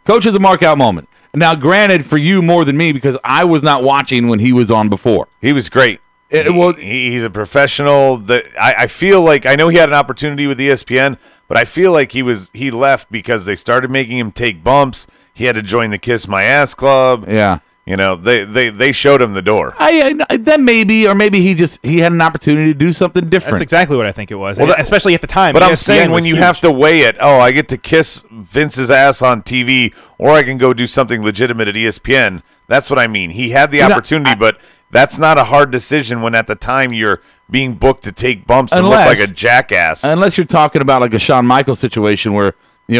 Coach is a mark out moment. Now, granted, for you more than me, because I was not watching when he was on before. He was great. He's a professional. I feel like, I know he had an opportunity with ESPN, but I feel like he left because they started making him take bumps. He had to join the Kiss My Ass Club. Yeah. They showed him the door. Then maybe he had an opportunity to do something different. That's exactly what I think it was, especially at the time. But I'm saying when you have to weigh it, I get to kiss Vince's ass on TV, or I can go do something legitimate at ESPN. That's what I mean. He had the opportunity, but that's not a hard decision when at the time you're being booked to take bumps and look like a jackass. Unless you're talking about like a Shawn Michaels situation where, I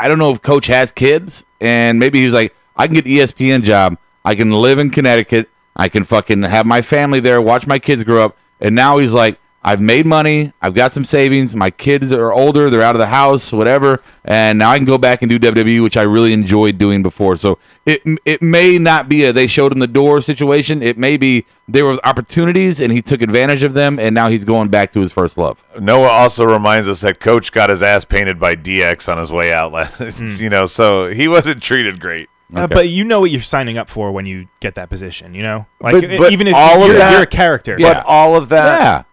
don't know if Coach has kids, and maybe he was like, I can get the ESPN job. I can live in Connecticut. I can fucking have my family there, watch my kids grow up. And now he's like, I've made money. I've got some savings. My kids are older. They're out of the house, whatever. And now I can go back and do WWE, which I really enjoyed doing before. So it may not be they showed him the door situation. It may be there were opportunities and he took advantage of them, and now he's going back to his first love. Noah also reminds us that Coach got his ass painted by DX on his way out. So he wasn't treated great. Okay. But you know what you're signing up for when you get that position, But even if you're a character. Yeah. But all of that.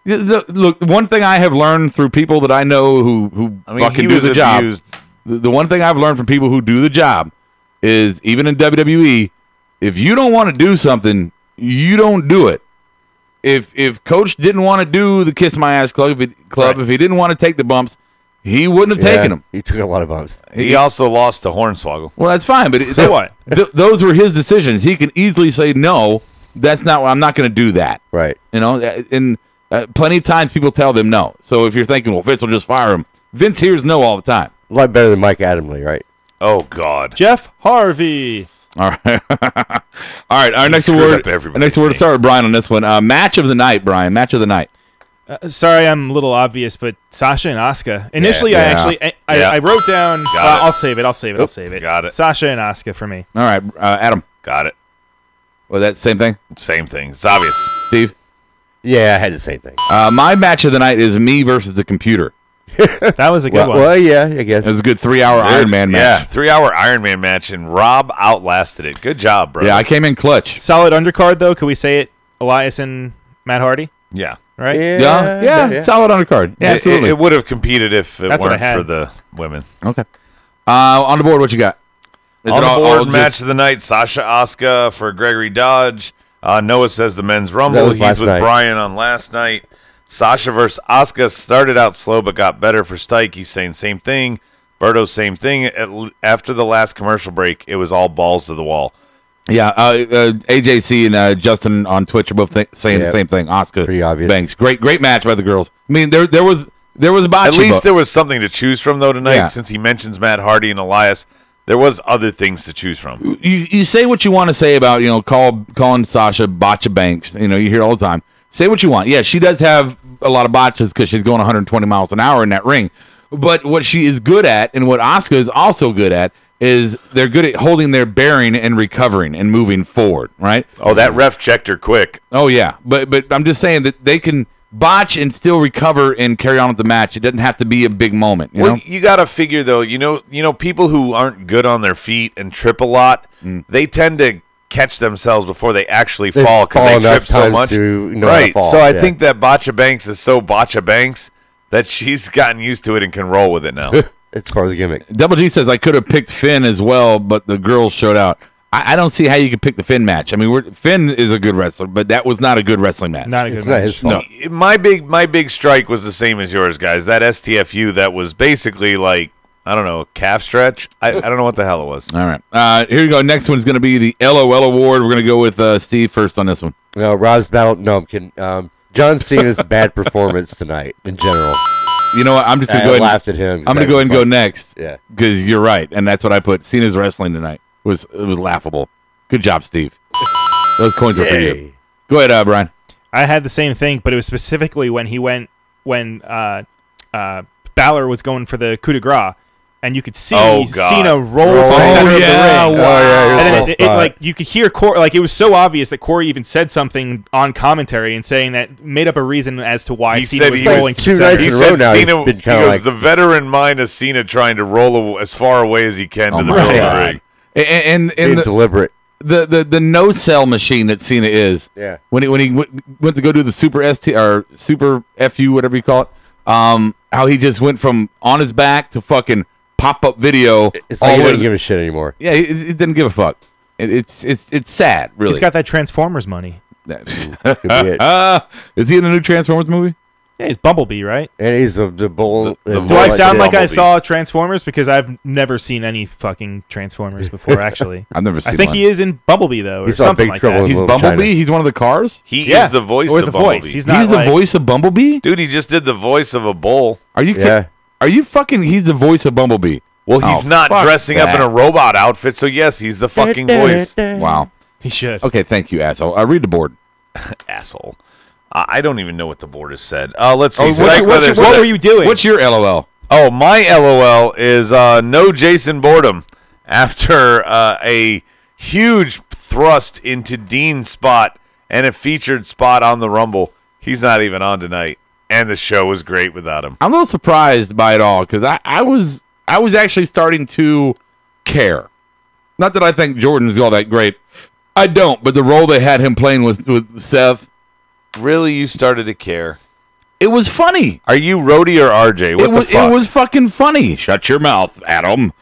Yeah. Look, one thing I have learned through people that I know who fucking do the job. The one thing I've learned from people who do the job is, even in WWE, if you don't want to do something, you don't do it. If Coach didn't want to do the Kiss My Ass Club, if he didn't want to take the bumps, he wouldn't have taken them. He took a lot of bumps. He also lost to Hornswoggle. Well, that's fine, but what? Those were his decisions. He can easily say, no, that's not. I'm not going to do that. Right. And plenty of times people tell them no. So if you're thinking, well, Vince will just fire him, Vince hears no all the time. A lot better than Mike Adamle, right? Oh, God. Jeff Harvey. All right. All right. Our next word to start with Brian on this one. Match of the night, Brian. Match of the night. Sorry, I'm a little obvious, but Sasha and Asuka. Initially, I wrote down. I'll save it. I'll save it. Got it. Sasha and Asuka for me. All right, Adam. Got it. Was that same thing? Same thing. It's obvious. Steve? Yeah, I had the same thing. My match of the night is me versus the computer. That was a good one. Well, yeah, I guess. It was a good 3-hour Iron Man match. Yeah, 3-hour Iron Man match, and Rob outlasted it. Good job, bro. Yeah, I came in clutch. Solid undercard, though. Could we say it? Elias and Matt Hardy? Yeah. Right? Yeah. Solid undercard. Yeah, absolutely. It would have competed if it That's weren't for the women. Okay. On the board, what you got? On the board, match of the night, Sasha Asuka for Gregory Dodge. Noah says the men's rumble. He's with Brian on last night. Sasha versus Asuka started out slow but got better for Stike. He's saying same thing. Berto, same thing. After the last commercial break, it was all balls to the wall. Yeah, AJC and Justin on Twitch are both saying the same thing. Asuka, pretty obvious. Banks, great match by the girls. I mean, there was a botch. At least there was something to choose from though tonight. Since he mentions Matt Hardy and Elias, there was other things to choose from. You say what you want to say about calling Sasha Botcha Banks. You hear all the time. Say what you want. Yeah, she does have a lot of botches because she's going 120 miles an hour in that ring. But what she is good at, and what Asuka is also good at, is they're good at holding their bearing and recovering and moving forward, right? Oh, that ref checked her quick. Oh, yeah. But I'm just saying that they can botch and still recover and carry on with the match. It doesn't have to be a big moment, you know? You got to figure, though, people who aren't good on their feet and trip a lot, they tend to catch themselves before they actually fall because they trip so much. Right. So I think that Botcha Banks is so Botcha Banks that she's gotten used to it and can roll with it now. It's part of the gimmick. Double G says I could have picked Finn as well, but the girls showed out. I don't see how you could pick the Finn match. I mean, Finn is a good wrestler, but that was not a good wrestling match. Not a good It's not his match. fault. My big strike was the same as yours, guys. That STFU that was basically like, I don't know, a calf stretch. I don't know what the hell it was. All right. Here you go. Next one's going to be the LOL award. We're going to go with Steve first on this one. No, Rob's battle. No, I'm kidding. John Cena's bad performance tonight in general. You know what? I'm just going to go I ahead. laughed at him. I'm going to go ahead and go next. Yeah. Because you're right, and that's what I put. Cena's wrestling tonight it was laughable. Good job, Steve. Those coins are for you. Go ahead, Brian. I had the same thing, but it was specifically when Balor was going for the coup de grace, and you could see Cena roll to the center of the ring. Wow. And then it like you could hear Corey, like it was so obvious that Corey even said something on commentary and saying that made up a reason as to why Cena was rolling to the center. nights in a row now. Cena, He's been he kinda goes, like the veteran mind of Cena trying to roll as far away as he can to the my middle of God. the ring. And being the, deliberate. the no sell machine that Cena is. Yeah. When he went to go do the super ST or super FU, whatever you call it. How he just went from on his back to fucking pop up video. It's like he doesn't give a shit anymore. Yeah, he didn't give a fuck. It's sad, really. He's got that Transformers money. Could be it. Is he in the new Transformers movie? Yeah, he's Bumblebee, right? And he's the bull. The Do I voice sound of like I Bumblebee. saw Transformers? Because I've never seen any fucking Transformers before, actually. I've never seen I think one. he is in Bumblebee, though, or He saw something Big like Trouble that. in He's Little Bumblebee? China. He's one of the cars? He Yeah, is the voice or of the Bumblebee. voice. He's not He's like, the voice of Bumblebee? Dude, he just did the voice of a bull. Are you Yeah. kidding? Are you fucking he's the voice of Bumblebee? Well, he's Oh, not fuck dressing up in that. a robot outfit, so yes, he's the fucking voice. Wow. He should. Okay, thank you, asshole. I read the board. Asshole. I don't even know what the board has said. Let's see. Oh, Strike Weather What said- were you doing? What's your LOL? Oh, my LOL is no Jason Boredom after a huge thrust into Dean's spot and a featured spot on the Rumble. He's not even on tonight, and the show was great without him. I'm a little surprised by it all because I was actually starting to care. Not that I think Jordan's all that great. I don't, but the role they had him playing with Seth, Really, you started to care? it was funny. Are you Rhodey or RJ? What the fuck? It was fucking funny. Shut your mouth, Adam.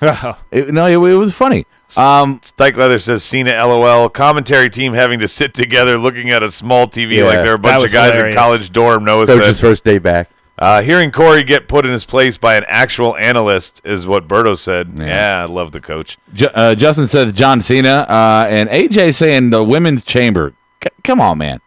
It was funny. Dyke Leather says Cena LOL. Commentary team having to sit together looking at a small TV Yeah, like they're a that bunch of was guys hilarious. in college dorm. Noah Coach's says. first day back. Hearing Corey get put in his place by an actual analyst is what Berto said. Yeah. Yeah, I love the coach. Justin says John Cena, and AJ saying the women's chamber. Come on, man.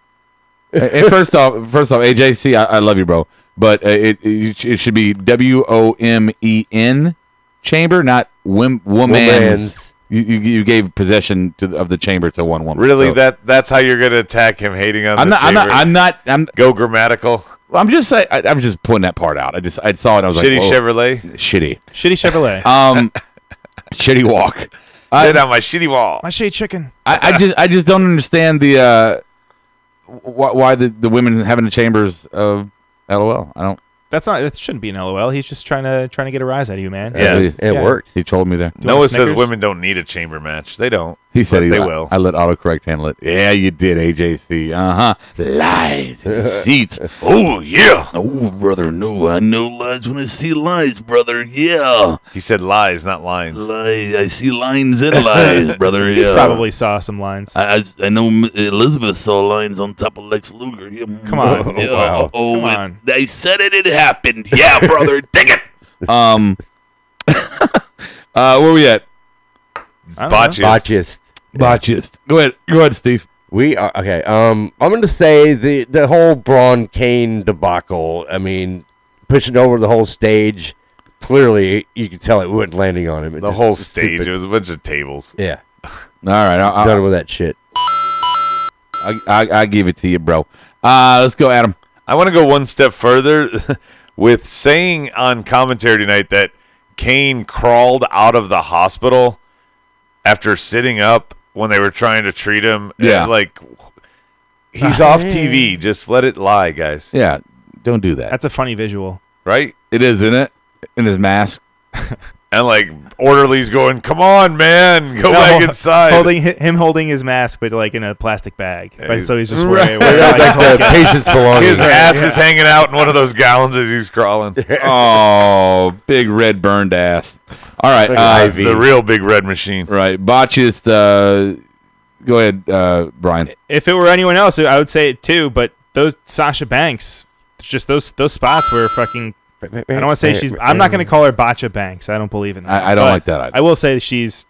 And first off, AJ, see, I love you, bro, but it should be WOMEN chamber, not woman's. You gave possession of the chamber to one woman. Really, so. that's how you're going to attack him hating on the chamber? I'm Go grammatical. just saying. I'm just putting that part out. I saw it. And I was Shitty like, Chevrolet. shitty, Shitty Chevrolet. shitty walk. Sit on my shitty wall. My shitty chicken. I just don't understand the why the women having the chambers of LOL. I don't. That shouldn't be an LOL. He's just trying to get a rise out of you, man. Yeah. It Yeah. worked. He told me there. Do you want Noah says Snickers? women don't need a chamber match. They don't. He said But he they will. I let autocorrect handle it. Yeah, you did, AJC. Lies and deceits. Oh, yeah. Oh, brother, no, I know lies when I see lies, brother. Yeah, He said lies, not lines. lies. I see lines and lies, brother. He Yeah, probably saw some lines. I know Elizabeth saw lines on top of Lex Luger. Yeah. Come on. Yeah. Wow. Oh, Come on. I said it. It happened. Yeah, brother. Take it. Where we at? I don't know. Botches. Botchist. Botchist. Go ahead, Steve. We are okay. I'm going to say the whole Braun Kane debacle. I mean, pushing over the whole stage. Clearly, you can tell it wasn't landing on him. It The just- whole it's stage. stupid. It was a bunch of tables. Yeah, All right, done with that shit. I give it to you, bro. Let's go, Adam. I want to go one step further with saying on commentary tonight that Kane crawled out of the hospital after sitting up when they were trying to treat him. Yeah. Like, he's off TV. Just let it lie, guys. Yeah, don't do that. That's a funny visual. Right? It is, isn't it? In his mask. And like orderlies going, "Come on, man, go back inside." Holding his mask, but like in a plastic bag. But so he's just Right. wearing Like the patient's belongings. His ass is hanging out in one of those gallons as he's crawling. Oh, big red burned ass. All right, Like The real big red machine. right. Botchist. Go ahead, Brian. If it were anyone else, I would say it too. But those Sasha Banks, just those spots were fucking. I don't want to say she's. I'm not going to call her Botcha Banks. I don't believe in that. I don't But like that either. I will say she's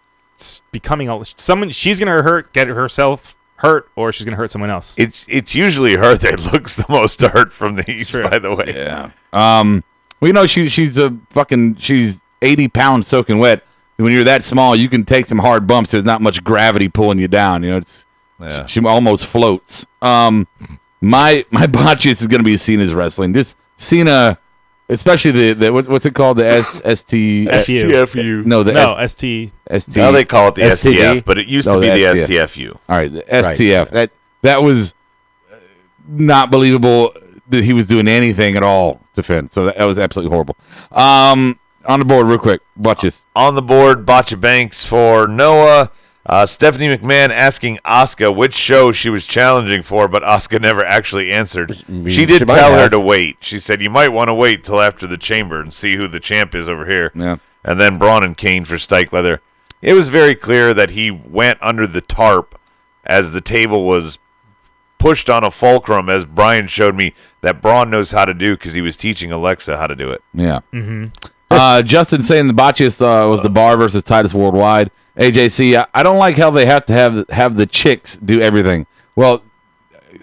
becoming someone. She's going to get herself hurt, or she's going to hurt someone else. It's usually her that looks the most hurt from the East, true. by the way. Yeah. Well, you know, she's she's 80 pounds soaking wet. When you're that small, you can take some hard bumps. There's not much gravity pulling you down. You know, she almost floats. My Botchist is going to be Cena's wrestling. Just Cena. Especially the what's it called, the STFU. No, ST. Now they call it the STD? STF, but it used to be the STFU. All right, the STF. That was not believable that he was doing anything at all to Finn. So that was absolutely horrible. On the board, real quick, watch this. On the board, Botcha Banks for Noah. Stephanie McMahon asking Asuka which show she was challenging for, but Asuka never actually answered. She did tell her to wait. She said, "You might want to wait till after the chamber and see who the champ is over here." Yeah. And then Braun and Kane for Stike Leather. It was very clear that he went under the tarp as the table was pushed on a fulcrum, as Brian showed me that Braun knows how to do because he was teaching Alexa how to do it. Yeah. Justin saying the Botchist was the Bar versus Titus Worldwide. AJC, I don't like how they have to have the chicks do everything. Well,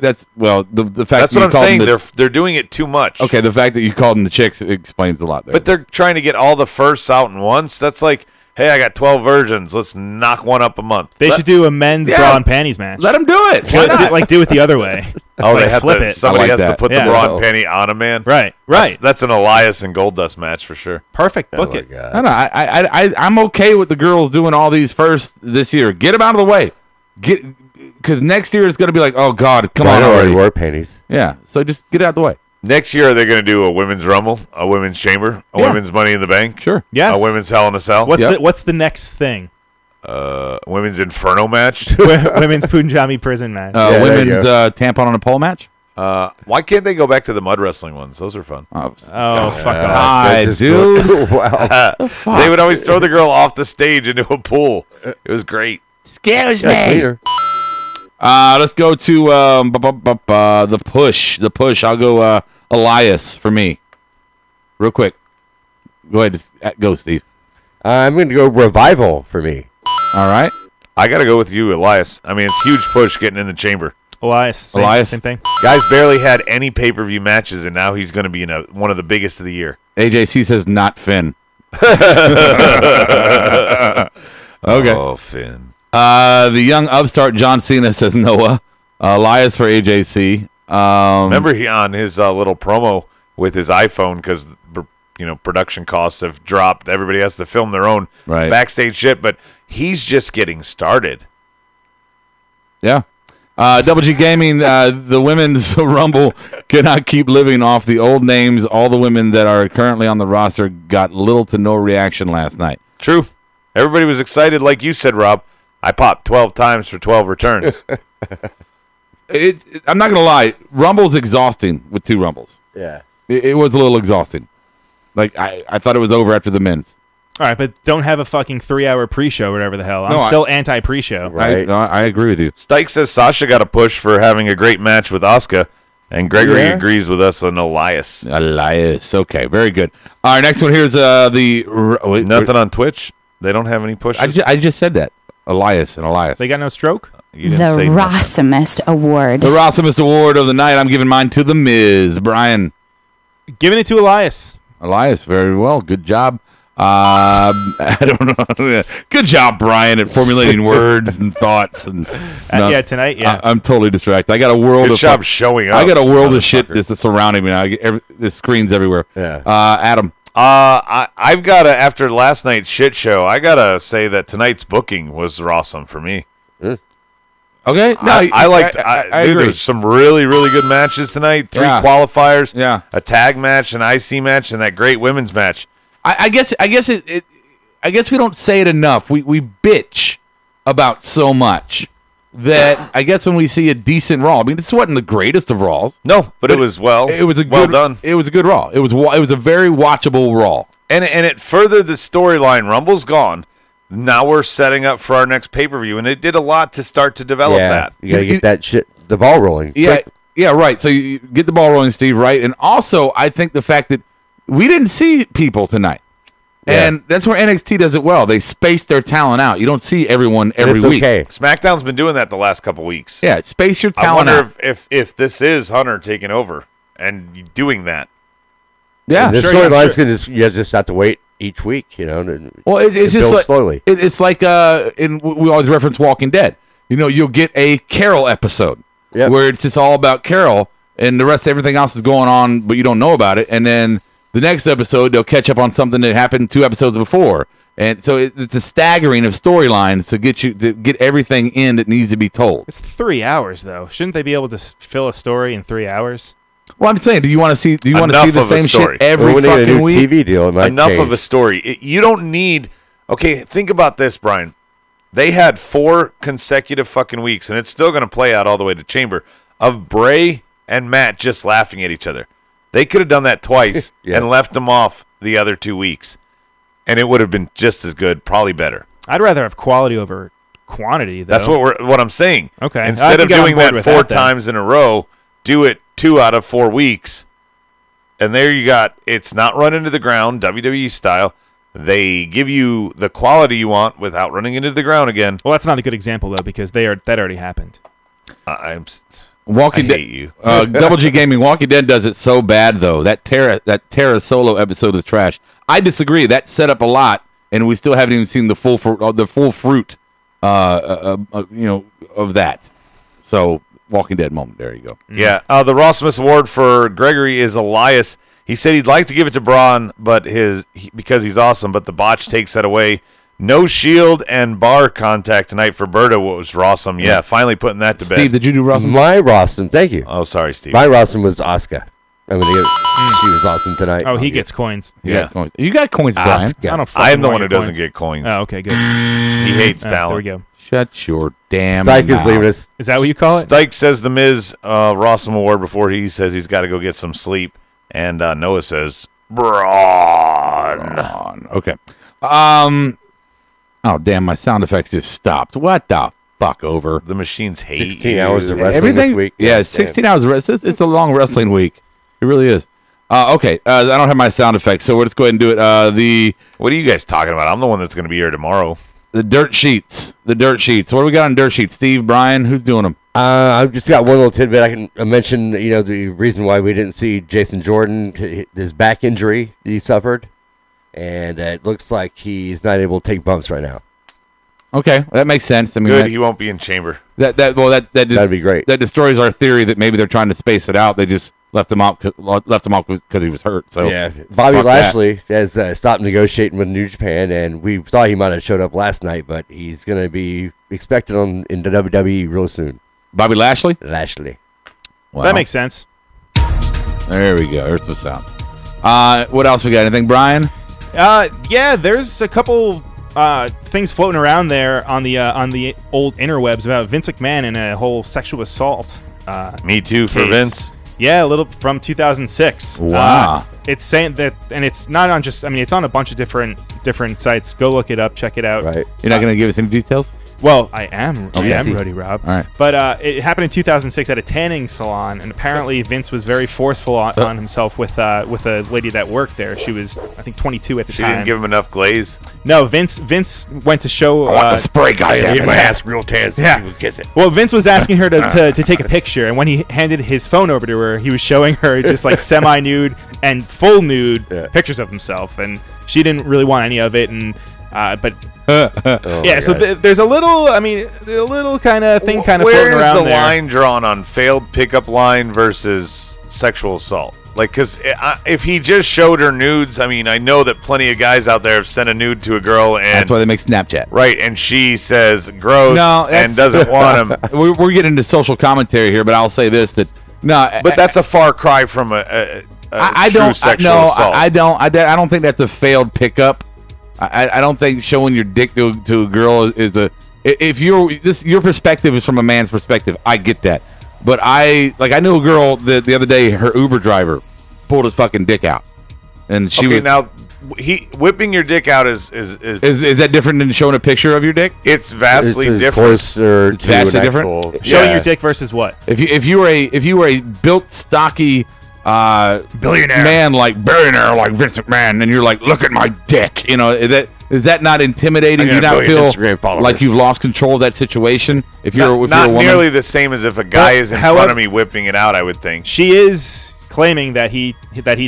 the fact That's that what I'm saying. They're doing it too much. Okay, the fact that you called them the chicks explains a lot there. But they're trying to get all the firsts out in once. That's like, hey, I got 12 versions. Let's knock one up a month. They should do a men's bra and panties match. let them do it. Why not? Do it the other way. Oh, Like they have flip to. it. Somebody I like has to that. put Yeah. the bra and panty on a man. Right. That's an Elias and Goldust match for sure. Perfect. Book it. I know. I'm okay with the girls doing all these first this year. Get them out of the way. Because next year it's going to be like, oh God, come on I already already. wore panties. Yeah, so just get it out of the way. Next year they're going to do a women's Rumble, a women's Chamber, a women's Money in the Bank, Sure. Yes. a women's Hell in a Cell, What's the next thing? women's Inferno match. Women's Punjabi prison match. there you Women's tampon on a pole match. Why can't they go back to the mud wrestling ones? Those are fun. Oh, fuck off. Hi, dude. Wow. They would always throw the girl off the stage into a pool. It was great. Excuse Later. Let's go to the push. The push. I'll go Elias for me. Real quick. Go ahead. Go, Steve. I'm going to go Revival for me. All right. I got to go with you, Elias. I mean, it's a huge push getting in the chamber. Elias. Same thing. Guys barely had any pay-per-view matches, and now he's going to be in one of the biggest of the year. AJC says not Finn. Okay. Oh, Finn. The young upstart John Cena says Noah. Elias for AJC. Remember he on his little promo with his iPhone because production costs have dropped. Everybody has to film their own backstage shit, but he's just getting started. Yeah. Double G Gaming, the women's Rumble cannot keep living off the old names. All the women that are currently on the roster got little to no reaction last night. True. Everybody was excited, like you said, Rob. I popped 12 times for 12 returns. I'm not going to lie. Rumble's exhausting with 2 Rumbles. Yeah. It was a little exhausting. Like, I thought it was over after the men's. All right, but don't have a fucking 3-hour pre-show or whatever the hell. I'm No, still anti-pre-show. Right. I agree with you. Stike says Sasha got a push for having a great match with Asuka, and Gregory agrees with us on Elias. Elias. Okay, very good. All right, next one here's Nothing on Twitch? They don't have any pushes? I just said that. Elias and Elias. They got no stroke? You The didn't say nothing. Rossumest Award. The Rossumest Award of the night. I'm giving mine to The Miz. Brian. Giving it to Elias. Elias, very well. Good job. I don't know. Good job, Brian, at formulating words and thoughts. And Yeah, tonight, yeah. I'm totally distracted. I got a world Good of job showing up. I got a world of shit motherfucker. that's surrounding me now. There's screens everywhere. Yeah. Adam. I've got to, after last night's shit show, I got to say that tonight's booking was awesome for me. Okay. No, I liked. I Dude, agree. there's some really, really good matches tonight. 3 Yeah. qualifiers. Yeah. A tag match, an IC match, and that great women's match. I guess it I guess we don't say it enough. We bitch about so much that I guess when we see a decent Raw, I mean, this wasn't the greatest of Raws. No, but it was it was a well good, done. It was a good Raw. It was a very watchable Raw. And it furthered the storyline. Rumble's gone. Now we're setting up for our next pay-per-view, and it did a lot to start to develop that. You got to get that shit, the ball rolling. Yeah, Quick. yeah, right. So you get the ball rolling, Steve, right? And also, I think the fact that we didn't see people tonight. And that's where NXT does it well. They space their talent out. You don't see everyone every week. Okay. SmackDown's been doing that the last couple weeks. Yeah, space your I talent out. wonder if this is Hunter taking over and doing that. Yeah, The sure, storyline's sure. going to, you just have to wait each week, you know. Well, it's it just builds like slowly. It's like we always reference Walking Dead. You know, you'll get a Carol episode where it's just all about Carol, and the rest of everything else is going on, but you don't know about it. And then the next episode, they'll catch up on something that happened 2 episodes before. And so it's a staggering of storylines to get everything in that needs to be told. It's 3 hours though. Shouldn't they be able to fill a story in 3 hours? Well, I'm saying, do you want to see the Enough same of a story. shit every When they get a fucking new week? TV deal, it might Enough change. of a story. You don't need. Okay, think about this, Brian. They had 4 consecutive fucking weeks, and it's still going to play out all the way to Chamber, of Bray and Matt just laughing at each other. They could have done that twice and left them off the other 2 weeks, and it would have been just as good, probably better. I'd rather have quality over quantity, though. That's what I'm saying. Okay. I Instead can of get on doing board that with 4 that, then. times in a row, do it 2 out of 4 weeks. And there you got, it's not run into the ground, WWE style. They give you the quality you want without running into the ground again. Well, that's not a good example though, because that already happened. I Walking Dead, hate you. Double G Gaming, Walking Dead does it so bad though. That Terra Solo episode is trash. I disagree. That set up a lot, and we still haven't even seen the full fruit, of that. So Walking Dead moment. There you go. Yeah. The Rossmus Award for Gregory is Elias. He said he'd like to give it to Braun, but because he's awesome, but the botch takes that away. No shield and bar contact tonight for Berta was Rossum. Yeah, finally putting that to bed. Steve, did you do Rossum? My Rossum, thank you. Oh, sorry, Steve. My Rossum was Oscar. She was awesome tonight. Oh, he gets coins. Yeah. You got coins, Brian. Oscar. I don't. I am fucking the want one who your doesn't coins. get coins. Oh, okay, good. He hates There talent. we go. Shut your damn Stike is mouth. leaving us. Is that what you call it? Stike says the Miz Rossum Award before he says he's got to go get some sleep. And Noah says, Braun. Okay. Oh, damn, my sound effects just stopped. What the fuck over? The machines hate 16 you. hours of wrestling Everything? this week. Yeah, 16 hours of wrestling. It's a long wrestling week. It really is. Okay, I don't have my sound effects, so let's go ahead and do it. What are you guys talking about? I'm the one that's going to be here tomorrow. The dirt sheets. The dirt sheets. What do we got on dirt sheets? Steve, Brian, who's doing them? I've just got one little tidbit I can mention. You know, the reason why we didn't see Jason Jordan, his back injury that he suffered, and it looks like he's not able to take bumps right now. Okay, that makes sense. I mean, Good, he won't be in Chamber. that'd That'd be great. That destroys our theory that maybe they're trying to space it out. They just left him off because he was hurt. So Yeah, Bobby fuck that. Lashley has stopped negotiating with New Japan, and we thought he might have showed up last night, but he's going to be expected in the WWE real soon. Bobby Lashley. Lashley. Wow. That makes sense. There we go. There's the sound. What else we got? Anything, Brian? Yeah, there's a couple things floating around there on the old interwebs about Vince McMahon and a whole sexual assault. Me too for case. Vince. Yeah, a little from 2006. Wow. It's saying that, and it's not on just. I mean, it's on a bunch of different sites. Go look it up, check it out. Right. You're not going to give us any details? Well, I am Okay. ready, Rob. All right. But it happened in 2006 at a tanning salon, and apparently Vince was very forceful on himself with a lady that worked there. She was, I think, 22 at the She time. didn't give him enough glaze. No, Vince went to show. spray, goddamn it. ass real tan so Yeah. she would kiss it. Well, Vince was asking her to take a picture, and when he handed his phone over to her, he was showing her just like semi-nude and full nude pictures of himself, and she didn't really want any of it. And but yeah, so there's a little, I mean, a little kind of thing floating Where's around the there. line drawn on failed pickup line versus sexual assault? Like, because if he just showed her nudes, I mean, I know that plenty of guys out there have sent a nude to a girl, and That's why they make Snapchat. right, and she says gross No, and that's- doesn't want him. We're getting into social commentary here, but I'll say this: that no, But that's a far cry from a I true don't. sexual No, assault. I don't think that's a failed pickup. I don't think showing your dick to a girl is a. If your perspective is from a man's perspective, I get that. But I knew a girl the other day. Her Uber driver pulled his fucking dick out, and she was now. Whipping your dick out is that different than showing a picture of your dick? It's vastly it's different. It's vastly different. Showing your dick versus what? If you were a built stocky billionaire man like Vince McMahon, and you're like, look at my dick, is that not intimidating? Do you not feel like you've lost control of that situation? If you're a woman? Nearly the same as if a guy is in front of me whipping it out, I would think. She is claiming that he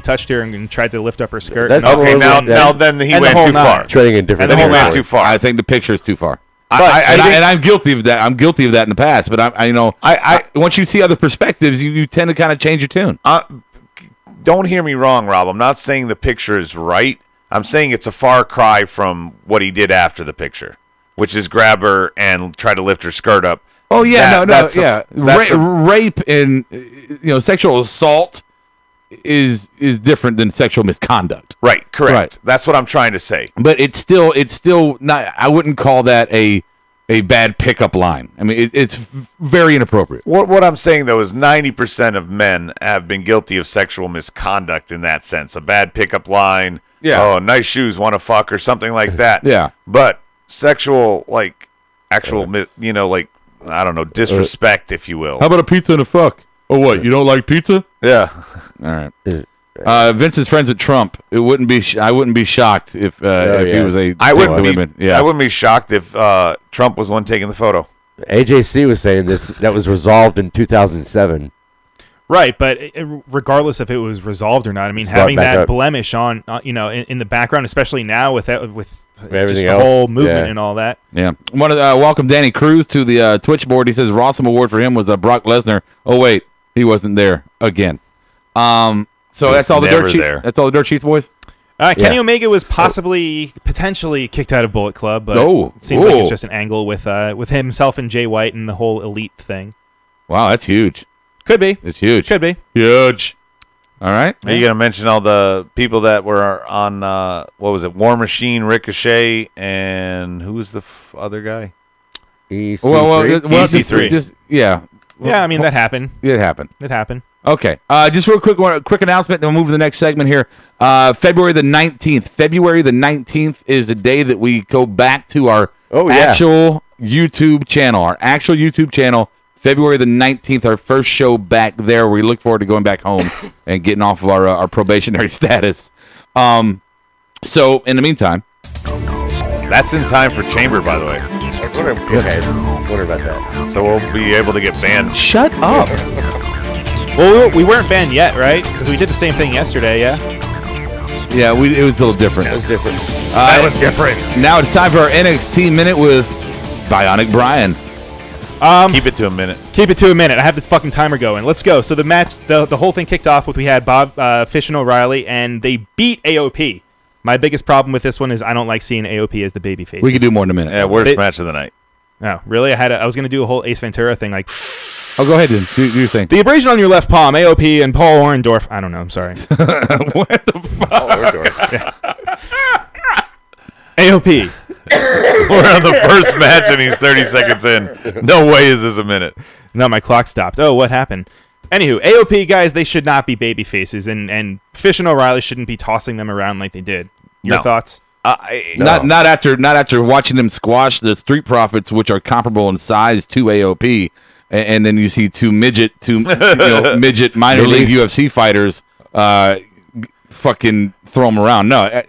touched her and tried to lift up her skirt. Okay, now then he went too far. Treading in different. He went too far. I think the picture is too far. And I'm guilty of that. I'm guilty of that in the past. But I once you see other perspectives, you tend to kind of change your tune. Don't hear me wrong, Rob. I'm not saying the picture is right. I'm saying it's a far cry from what he did after the picture, which is grab her and try to lift her skirt up. Oh yeah, rape and sexual assault is different than sexual misconduct. Right, correct. Right. That's what I'm trying to say. But it's still not. I wouldn't call that a bad pickup line. I mean, it's very inappropriate. What I'm saying though is 90% of men have been guilty of sexual misconduct in that sense. A bad pickup line. Yeah. Oh, nice shoes, want to fuck or something like that. Yeah. But sexual, actual, I don't know, disrespect, if you will. How about a pizza and a fuck? Oh, what? You don't like pizza? Yeah. All right. Vince is friends with Trump. I wouldn't be shocked if he was a. I wouldn't be shocked if Trump was the one taking the photo. AJC was saying that was resolved in 2007. Right, but regardless if it was resolved or not, I mean, having that blemish on, in the background, especially now with just the whole movement and all that. Yeah. Want to welcome Danny Cruz to the Twitch board. He says Rossum Award for him was Brock Lesnar. Oh wait, he wasn't there again. So that's all the dirt sheets. That's all the dirt sheets, boys. Kenny Omega was potentially kicked out of Bullet Club, but it seems like it's just an angle with himself and Jay White and the whole elite thing. Wow, that's huge. Could be. It's huge. Could be. Huge. All right. Are you going to mention all the people that were on, what was it, War Machine, Ricochet, and who was the other guy? EC3. EC3. Yeah, I mean, that happened. It happened. It happened. Okay. Just real quick announcement, then we'll move to the next segment here. February the 19th. February the 19th is the day that we go back to our actual YouTube channel. Our actual YouTube channel. February the 19th, our first show back there. We look forward to going back home and getting off of our probationary status. So, in the meantime. That's in time for Chamber, by the way. I was wondering, wonder about that. So we'll be able to get banned. Shut up. Well, we weren't banned yet, right? Because we did the same thing yesterday, yeah? Yeah, it was a little different. It was different. That was different. Now it's time for our NXT Minute with Bionic Brian. Keep it to a minute. Keep it to a minute. I have the fucking timer going. Let's go. So the match, the whole thing kicked off with we had Bob Fish and O'Reilly, and they beat AOP. My biggest problem with this one is I don't like seeing AOP as the babyface. We can do more in a minute. Yeah, worst match of the night. Oh, really? I was gonna do a whole Ace Ventura thing, like. Oh, go ahead, then. Do your thing. The abrasion on your left palm, AOP, and Paul Orndorff. I don't know. I'm sorry. What the fuck? Yeah. AOP. We're on the first match and he's 30 seconds in. No way is this a minute. No, my clock stopped. Oh, what happened? Anywho, AOP guys, they should not be baby faces, and Fish and O'Reilly shouldn't be tossing them around like they did. Your thoughts? Not after watching them squash the Street Profits, which are comparable in size to AOP, and then you see two midget minor league UFC fighters, fucking throw them around. No.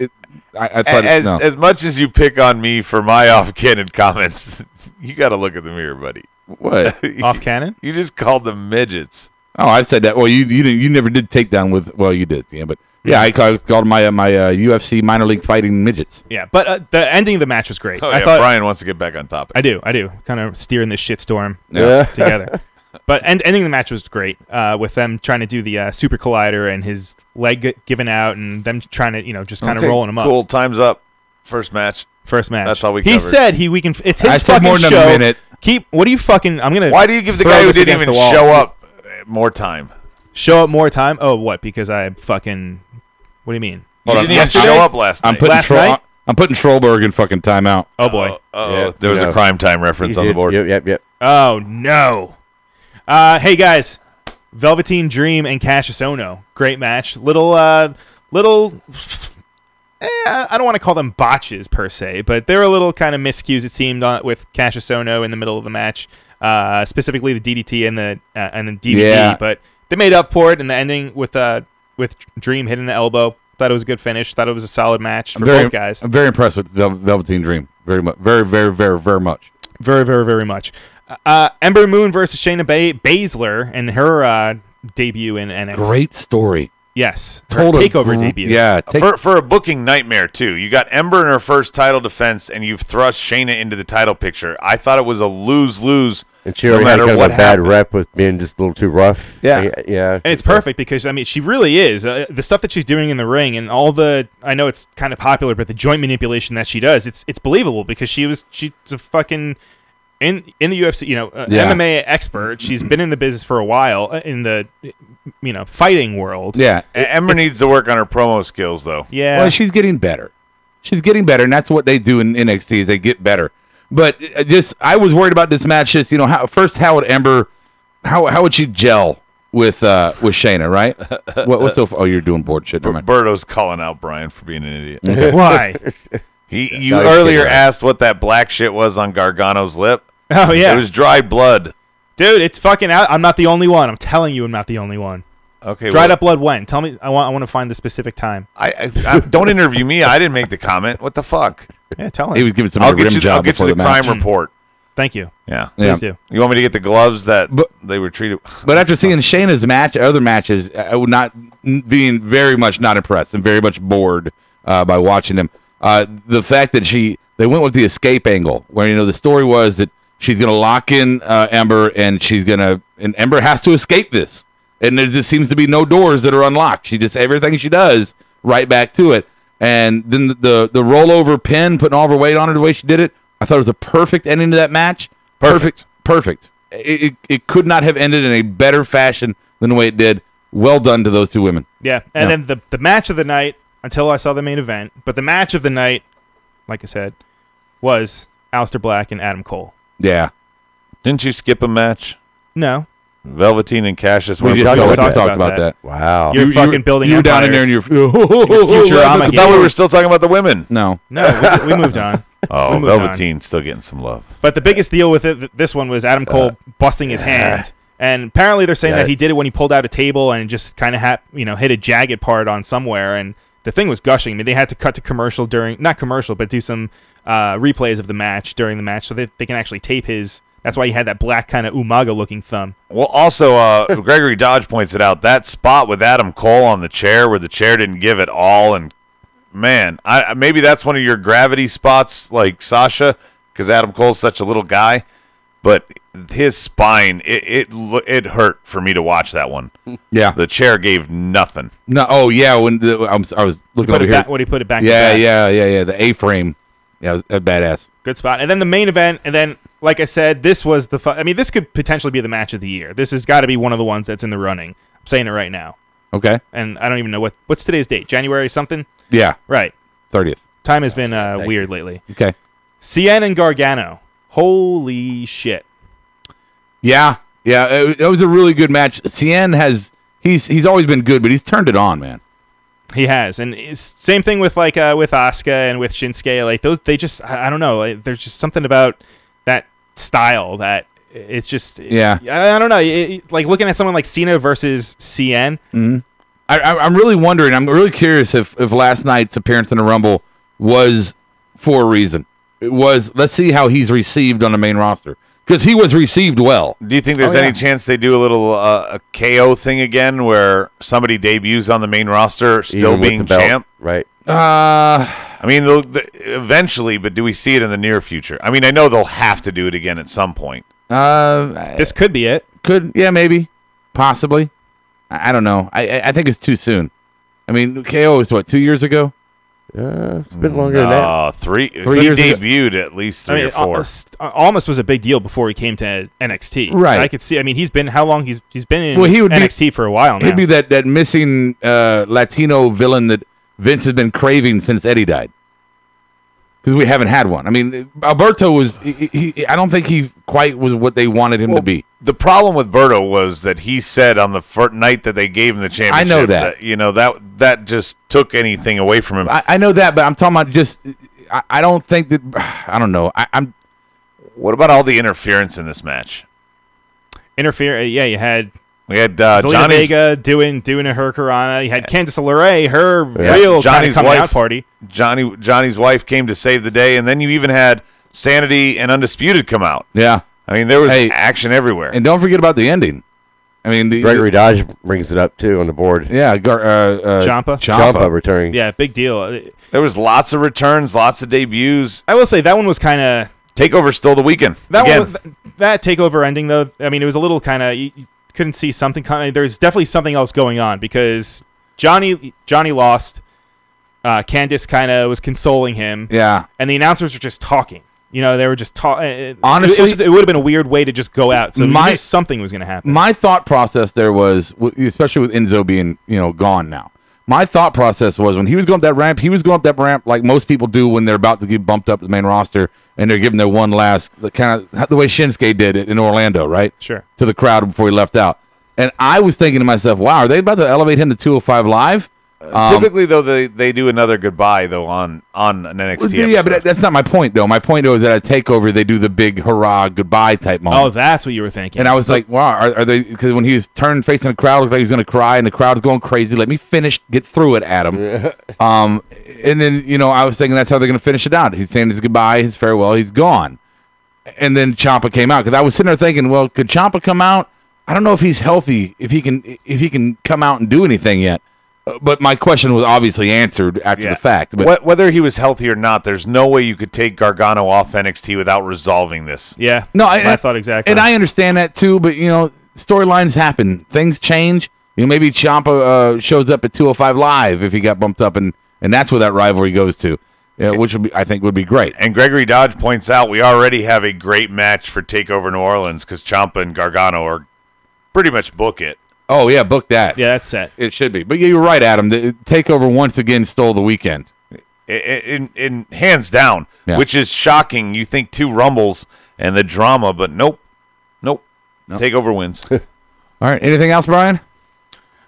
I thought as much as you pick on me for my off-canon comments, you got to look at the mirror, buddy. What? Off-canon? You just called them midgets. Oh, I've said that. Well, you never did take down with. Well, you did, yeah. But yeah, I called my UFC minor league fighting midgets. Yeah, but the ending of the match was great. I thought Brian wants to get back on topic. I do. Kind of steering this shitstorm together. But ending the match was great with them trying to do the super collider and his leg giving out and them trying to just kind of rolling him up. Cool. Time's up. First match. That's all we covered. He said we can. It's his I said fucking more than show. a minute. What do you fucking? I'm gonna. Why do you give the guy who didn't even show up more time? Show up more time? Oh, what? Because I fucking. What do you mean? You didn't even show up last night. Last night? I'm putting Trollberg in fucking timeout. Oh boy. Oh, there was a Crime Time reference on the board. Yep. Oh no. Hey guys, Velveteen Dream and Cassius Ohno, great match. Little. I don't want to call them botches per se, but there were little kind of miscues it seemed with Cassius Ohno in the middle of the match, specifically the DDT and the DVD. Yeah. But they made up for it in the ending with Dream hitting the elbow. Thought it was a good finish. Thought it was a solid match for both guys. I'm very impressed with Velveteen Dream. Very much. Very much. Very much. Ember Moon versus Shayna Baszler and her debut in NXT. Great story. Yes. Told Her takeover debut. Yeah. For a booking nightmare, too. You got Ember in her first title defense, and you've thrust Shayna into the title picture. I thought it was a lose-lose. And she already had kind of a bad rep with being just a little too rough. Yeah. Yeah. And it's perfect because, I mean, she really is. The stuff that she's doing in the ring and all the, I know it's kind of popular, but the joint manipulation that she does, it's believable because she's a fucking, in the UFC, MMA expert. She's been in the business for a while in the, fighting world. Yeah. Ember needs to work on her promo skills, though. Yeah. Well, she's getting better. And that's what they do in NXT is they get better. But I was worried about this match. Just how would Ember, how would she gel with Shayna, right? What's so? Oh, you're doing board shit. Berto's calling out Brian for being an idiot. Okay. Why? You earlier asked what that black shit was on Gargano's lip. Oh yeah, it was dry blood, dude. It's fucking out. I'm not the only one. I'm telling you, I'm not the only one. Okay, dried up blood when? Tell me. I want to find the specific time. I don't interview me. I didn't make the comment. What the fuck? Yeah, tell him. He was giving some I'll rim get job you the crime match. report. Thank you. Yeah. Please do. You want me to get the gloves that they were treated? But after seeing Shayna's other matches, I would not being very much not impressed and very much bored by watching them. The fact that they went with the escape angle, where the story was that she's gonna lock in Ember and and Ember has to escape this, and there just seems to be no doors that are unlocked. She just everything she does right back to it. And then the rollover pin, putting all of her weight on her the way she did it, I thought it was a perfect ending to that match. Perfect. It could not have ended in a better fashion than the way it did. Well done to those two women. Yeah, and then the match of the night, until I saw the main event, but the match of the night, like I said, was Aleister Black and Adam Cole. Yeah. Didn't you skip a match? No. Velveteen and Cassius. We just talked about that. Wow. You're fucking building. You were down in there in your Futurama. I thought we were still talking about the women. No, we moved on. Oh, Velveteen's still getting some love. But the biggest deal with this one was Adam Cole busting his hand, and apparently they're saying that he did it when he pulled out a table and just kind of hit a jagged part on somewhere, and the thing was gushing. I mean, they had to cut to commercial not commercial, but do some replays of the match during the match so that they can actually tape his. That's why he had that black kind of Umaga-looking thumb. Well, also, Gregory Dodge points it out, that spot with Adam Cole on the chair where the chair didn't give it all, and man, maybe that's one of your gravity spots like Sasha, because Adam Cole's such a little guy, but his spine, it hurt for me to watch that one. Yeah. The chair gave nothing. No. Oh, yeah, when I was looking over here. When he put it back. Yeah, the A-frame. Yeah, it was badass. Good spot. And then the main event, and then, like I said, this was this could potentially be the match of the year. This has got to be one of the ones that's in the running. I'm saying it right now. Okay. And I don't even know what's today's date? January something? Yeah. Right. 30th. Time has been weird lately. Okay. Cien and Gargano. Holy shit. Yeah. It was a really good match. Cien he's always been good, but he's turned it on, man. He has, and it's same thing with with Asuka and with Shinsuke. Like those, they just I don't know. Like, there's just something about that style that it's just I don't know. Like looking at someone like Cena versus Cien. Mm-hmm. I'm really wondering. I'm really curious if last night's appearance in the Rumble was for a reason. It was. Let's see how he's received on the main roster. Because he was received well. Do you think there's any chance they do a little a KO thing again where somebody debuts on the main roster still being champ? Right. I mean, eventually, but do we see it in the near future? I mean, I know they'll have to do it again at some point. This could be it. Maybe. Possibly. I don't know. I think it's too soon. I mean, KO was, 2 years ago? It's been longer than that. 3 years. He debuted at least 3 or 4. Almost was a big deal before he came to NXT. Right. I could see. I mean, he's been how long? He's been in he would NXT for a while now. He'd be that missing Latino villain that Vince has been craving since Eddie died. because we haven't had one. I mean, Alberto was. I don't think he quite was what they wanted him to be. The problem with Berto was that he said on the first night that they gave him the championship. I know that. That just took anything away from him. I know that, but I'm talking about just. I don't think that. I don't know. I'm. What about all the interference in this match? Yeah, you had. We had Zelina Vega doing a hurricanrana. You had Candice LeRae, her real Johnny's coming wife, out party. Johnny's wife came to save the day, and then you even had Sanity and Undisputed come out. Yeah. I mean, there was action everywhere. And don't forget about the ending. I mean, Gregory Dodge brings it up, too, on the board. Yeah. Ciampa returning. Yeah, big deal. There was lots of returns, lots of debuts. I will say that one was kind of... TakeOver stole the weekend. That TakeOver ending, though, I mean, it was a little kind of... You couldn't see something coming. There's definitely something else going on because Johnny lost. Candice kind of was consoling him. Yeah. And the announcers were just talking. You know, they were just talking. Honestly, it would have been a weird way to just go out. So you knew something was going to happen. My thought process there was, especially with Enzo being, gone now. My thought process was when he was going up that ramp, like most people do when they're about to get bumped up to the main roster and they're giving their one last, kind of the way Shinsuke did it in Orlando, right? Sure. To the crowd before he left out. And I was thinking to myself, wow, are they about to elevate him to 205 Live? Typically, though, they do another goodbye, though, on an NXT episode. Yeah, but that's not my point, though. My point, though, is that at TakeOver, they do the big hurrah goodbye type moment. Oh, that's what you were thinking. And I was like, wow, are they... Because when he was turned facing the crowd, looked like he was going to cry, and the crowd's going crazy. Let me get through it, Adam. And then, I was thinking that's how they're going to finish it out. He's saying his goodbye, his farewell, he's gone. And then Ciampa came out. Because I was sitting there thinking, well, could Ciampa come out? I don't know if he's healthy, if he can come out and do anything yet. But my question was obviously answered after the fact. But whether he was healthy or not, there's no way you could take Gargano off NXT without resolving this. Yeah. No, I thought exactly. And I understand that too, but, storylines happen. Things change. Maybe Ciampa shows up at 205 Live if he got bumped up, and that's where that rivalry goes to, which I think would be great. And Gregory Dodge points out we already have a great match for TakeOver New Orleans because Ciampa and Gargano are pretty much book it. Oh, yeah, book that. Yeah, that's set. It should be. But yeah, you're right, Adam. The TakeOver once again stole the weekend. In hands down, which is shocking. You think 2 Rumbles and the drama, but nope. TakeOver wins. All right. Anything else, Brian?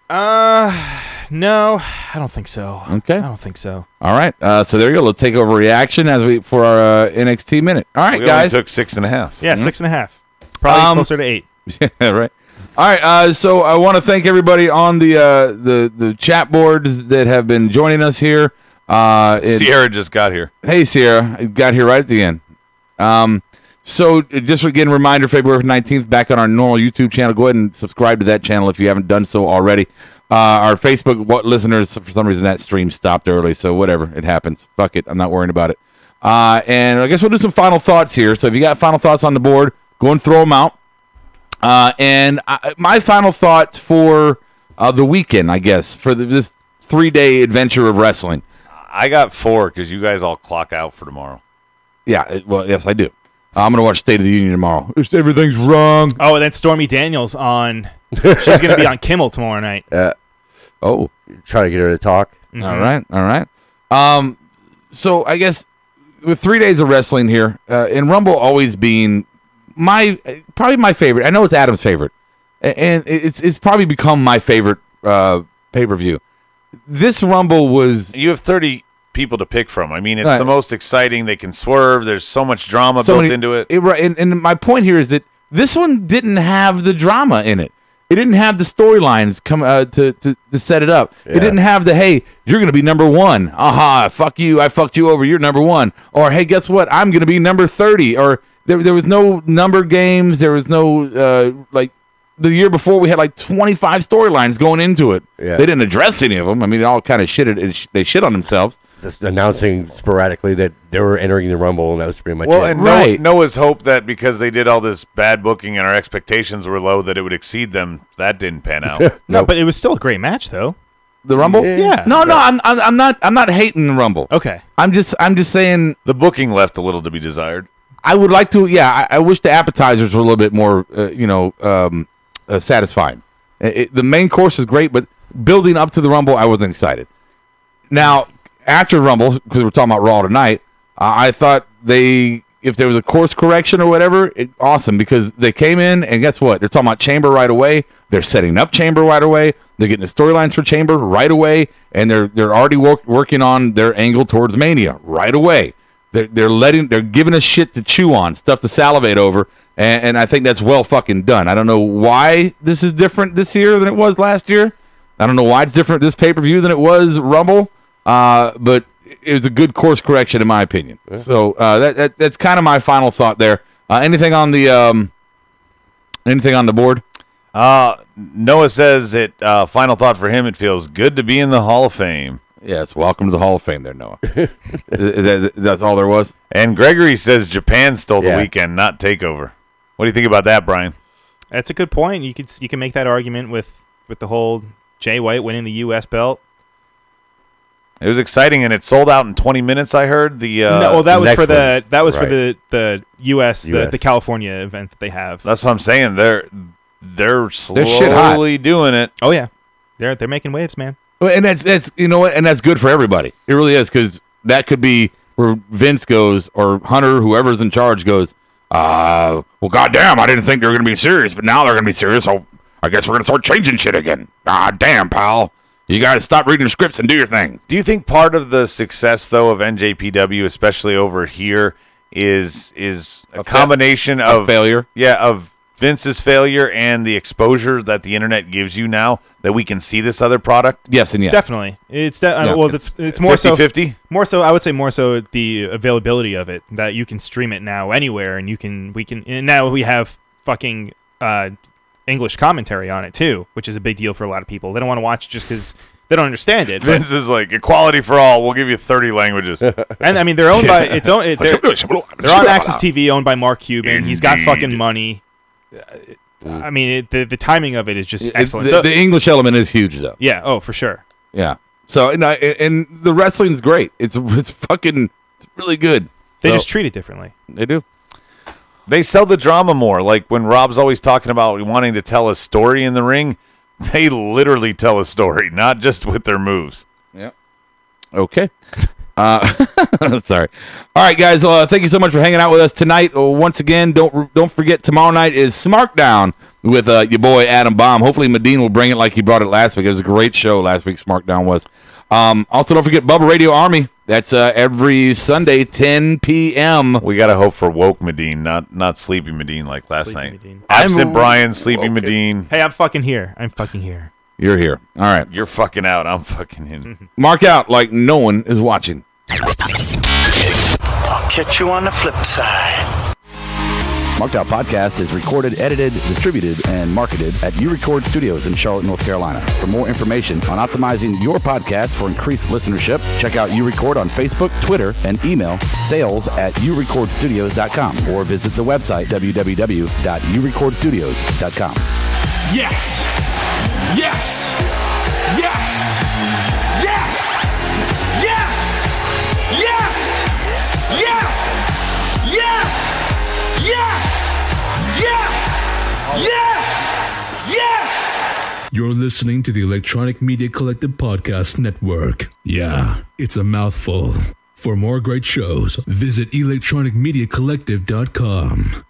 No, I don't think so. Okay. I don't think so. All right. So there you go. A little TakeOver reaction for our NXT minute. All right, guys. Only took 6.5. Yeah, 6.5. Probably closer to 8. Yeah, right. All right, so I want to thank everybody on the chat boards that have been joining us here. Sierra just got here. Hey, Sierra, got here right at the end. So just again, reminder: February 19th, back on our normal YouTube channel. Go ahead and subscribe to that channel if you haven't done so already. Our Facebook listeners, for some reason, that stream stopped early, so whatever, it happens. Fuck it, I'm not worrying about it. And I guess we'll do some final thoughts here. So if you got final thoughts on the board, go and throw them out. My final thoughts for the weekend, I guess, for this 3-day adventure of wrestling. I got 4 because you guys all clock out for tomorrow. Yeah, well, yes, I do. I'm going to watch State of the Union tomorrow. Everything's wrong. Oh, and then Stormy Daniels on... She's going to be on Kimmel tomorrow night. Oh. Try to get her to talk. Mm-hmm. All right. So I guess with 3 days of wrestling here, and Rumble always being... probably my favorite. I know it's Adam's favorite, and it's probably become my favorite pay-per-view. This Rumble was... You have 30 people to pick from. I mean, it's the most exciting. They can swerve. There's so much drama built into it. And my point here is that this one didn't have the drama in it. It didn't have the storylines come to set it up. Yeah. It didn't have the, hey, you're going to be number 1. Aha, fuck you. I fucked you over. You're number 1. Or, hey, guess what? I'm going to be number 30. Or... There was no number games. There was no, the year before we had 25 storylines going into it. Yeah. They didn't address any of them. I mean, they all kind of they shit on themselves. Just announcing sporadically that they were entering the Rumble, and that was pretty much it. Well, and Noah's hope that because they did all this bad booking and our expectations were low that it would exceed them, that didn't pan out. No, but it was still a great match, thoh. The Rumble? Yeah. No, I'm not hating the Rumble. Okay. I'm just saying the booking left a little to be desired. I would like to, I wish the appetizers were a little bit more, satisfying. The main course is great, but building up to the Rumble, I wasn't excited. Now, after Rumble, because we're talking about Raw tonight, I thought if there was a course correction or whatever, awesome, because they came in and guess what? They're talking about Chamber right away. They're setting up Chamber right away. They're getting the storylines for Chamber right away, and they're already working on their angle towards Mania right away. They're giving us shit to chew on, stuff to salivate over, and I think that's well fucking done. I don't know why this is different this year than it was last year. I don't know why it's different this pay-per-view than it was Rumble, but it was a good course correction in my opinion. Yeah. So that's kind of my final thought there. Anything on the board? Noah says it. Final thought for him: it feels good to be in the Hall of Fame. Yes, welcome to the Hall of Fame there, Noah. That's all there was? And Gregory says Japan stole the weekend, not TakeOver. What do you think about that, Brian? That's a good point. You can make that argument with the whole Jay White winning the U.S. belt. It was exciting, and it sold out in 20 minutes. I heard that was for the U.S. the California event that they have. That's what I'm saying. They're slowly doing it. Oh yeah, they're making waves, man. And that's you know what, and that's good for everybody. It really is, because that could be where Vince goes or Hunter, whoever's in charge, goes. Well, goddamn, I didn't think they were going to be serious, but now they're going to be serious. So I guess we're going to start changing shit again. Damn, pal. You got to stop reading scripts and do your thing. Do you think part of the success, though, of NJPW, especially over here, is a combination of failure? Yeah, of Vince's failure and the exposure that the internet gives you now that we can see this other product? Yes and yes. Definitely. It's more 50-50? so more so I would say more so the availability of it, that you can stream it now anywhere, and and now we have fucking English commentary on it too, which is a big deal for a lot of people. They don't want to watch it just because they don't understand it. Vince is like, equality for all. We'll give you 30 languages. And I mean, they're owned by they're on Access TV, owned by Mark Cuban. He's got fucking money. I mean, the timing of it is just excellent. The English element is huge, though. Yeah. Oh, for sure. Yeah. So and the wrestling's great. It's fucking really good. They just treat it differently. They do. They sell the drama more. Like when Rob's always talking about wanting to tell a story in the ring, they literally tell a story, not just with their moves. Yeah. Okay. Sorry. All right, guys. Thank you so much for hanging out with us tonight. Once again, don't forget, tomorrow night is Smarkdown with your boy Adam Baum. Hopefully, Medine will bring it like he brought it last week. It was a great show last week. Smarkdown was. Also, don't forget Bubba Radio Army. That's every Sunday, 10 p.m. We gotta hope for woke Medine, not sleepy Medine like last night. Absent Brian, sleepy Medine. Hey, I'm fucking here. You're here. All right. You're fucking out. I'm fucking in. Mark out like no one is watching. I'll catch you on the flip side. Marked Out Podcast is recorded, edited, distributed, and marketed at U-Record Studios in Charlotte, North Carolina. For more information on optimizing your podcast for increased listenership, check out U-Record on Facebook, Twitter, and email sales@urecordstudios.com or visit the website www.urecordstudios.com. Yes! Yes! Yes! Yes! Yes! Yes! Yes! Yes! Yes! Yes! Yes! Yes! You're listening to the Electronic Media Collective Podcast Network. Yeah, it's a mouthful. For more great shows, visit electronicmediacollective.com.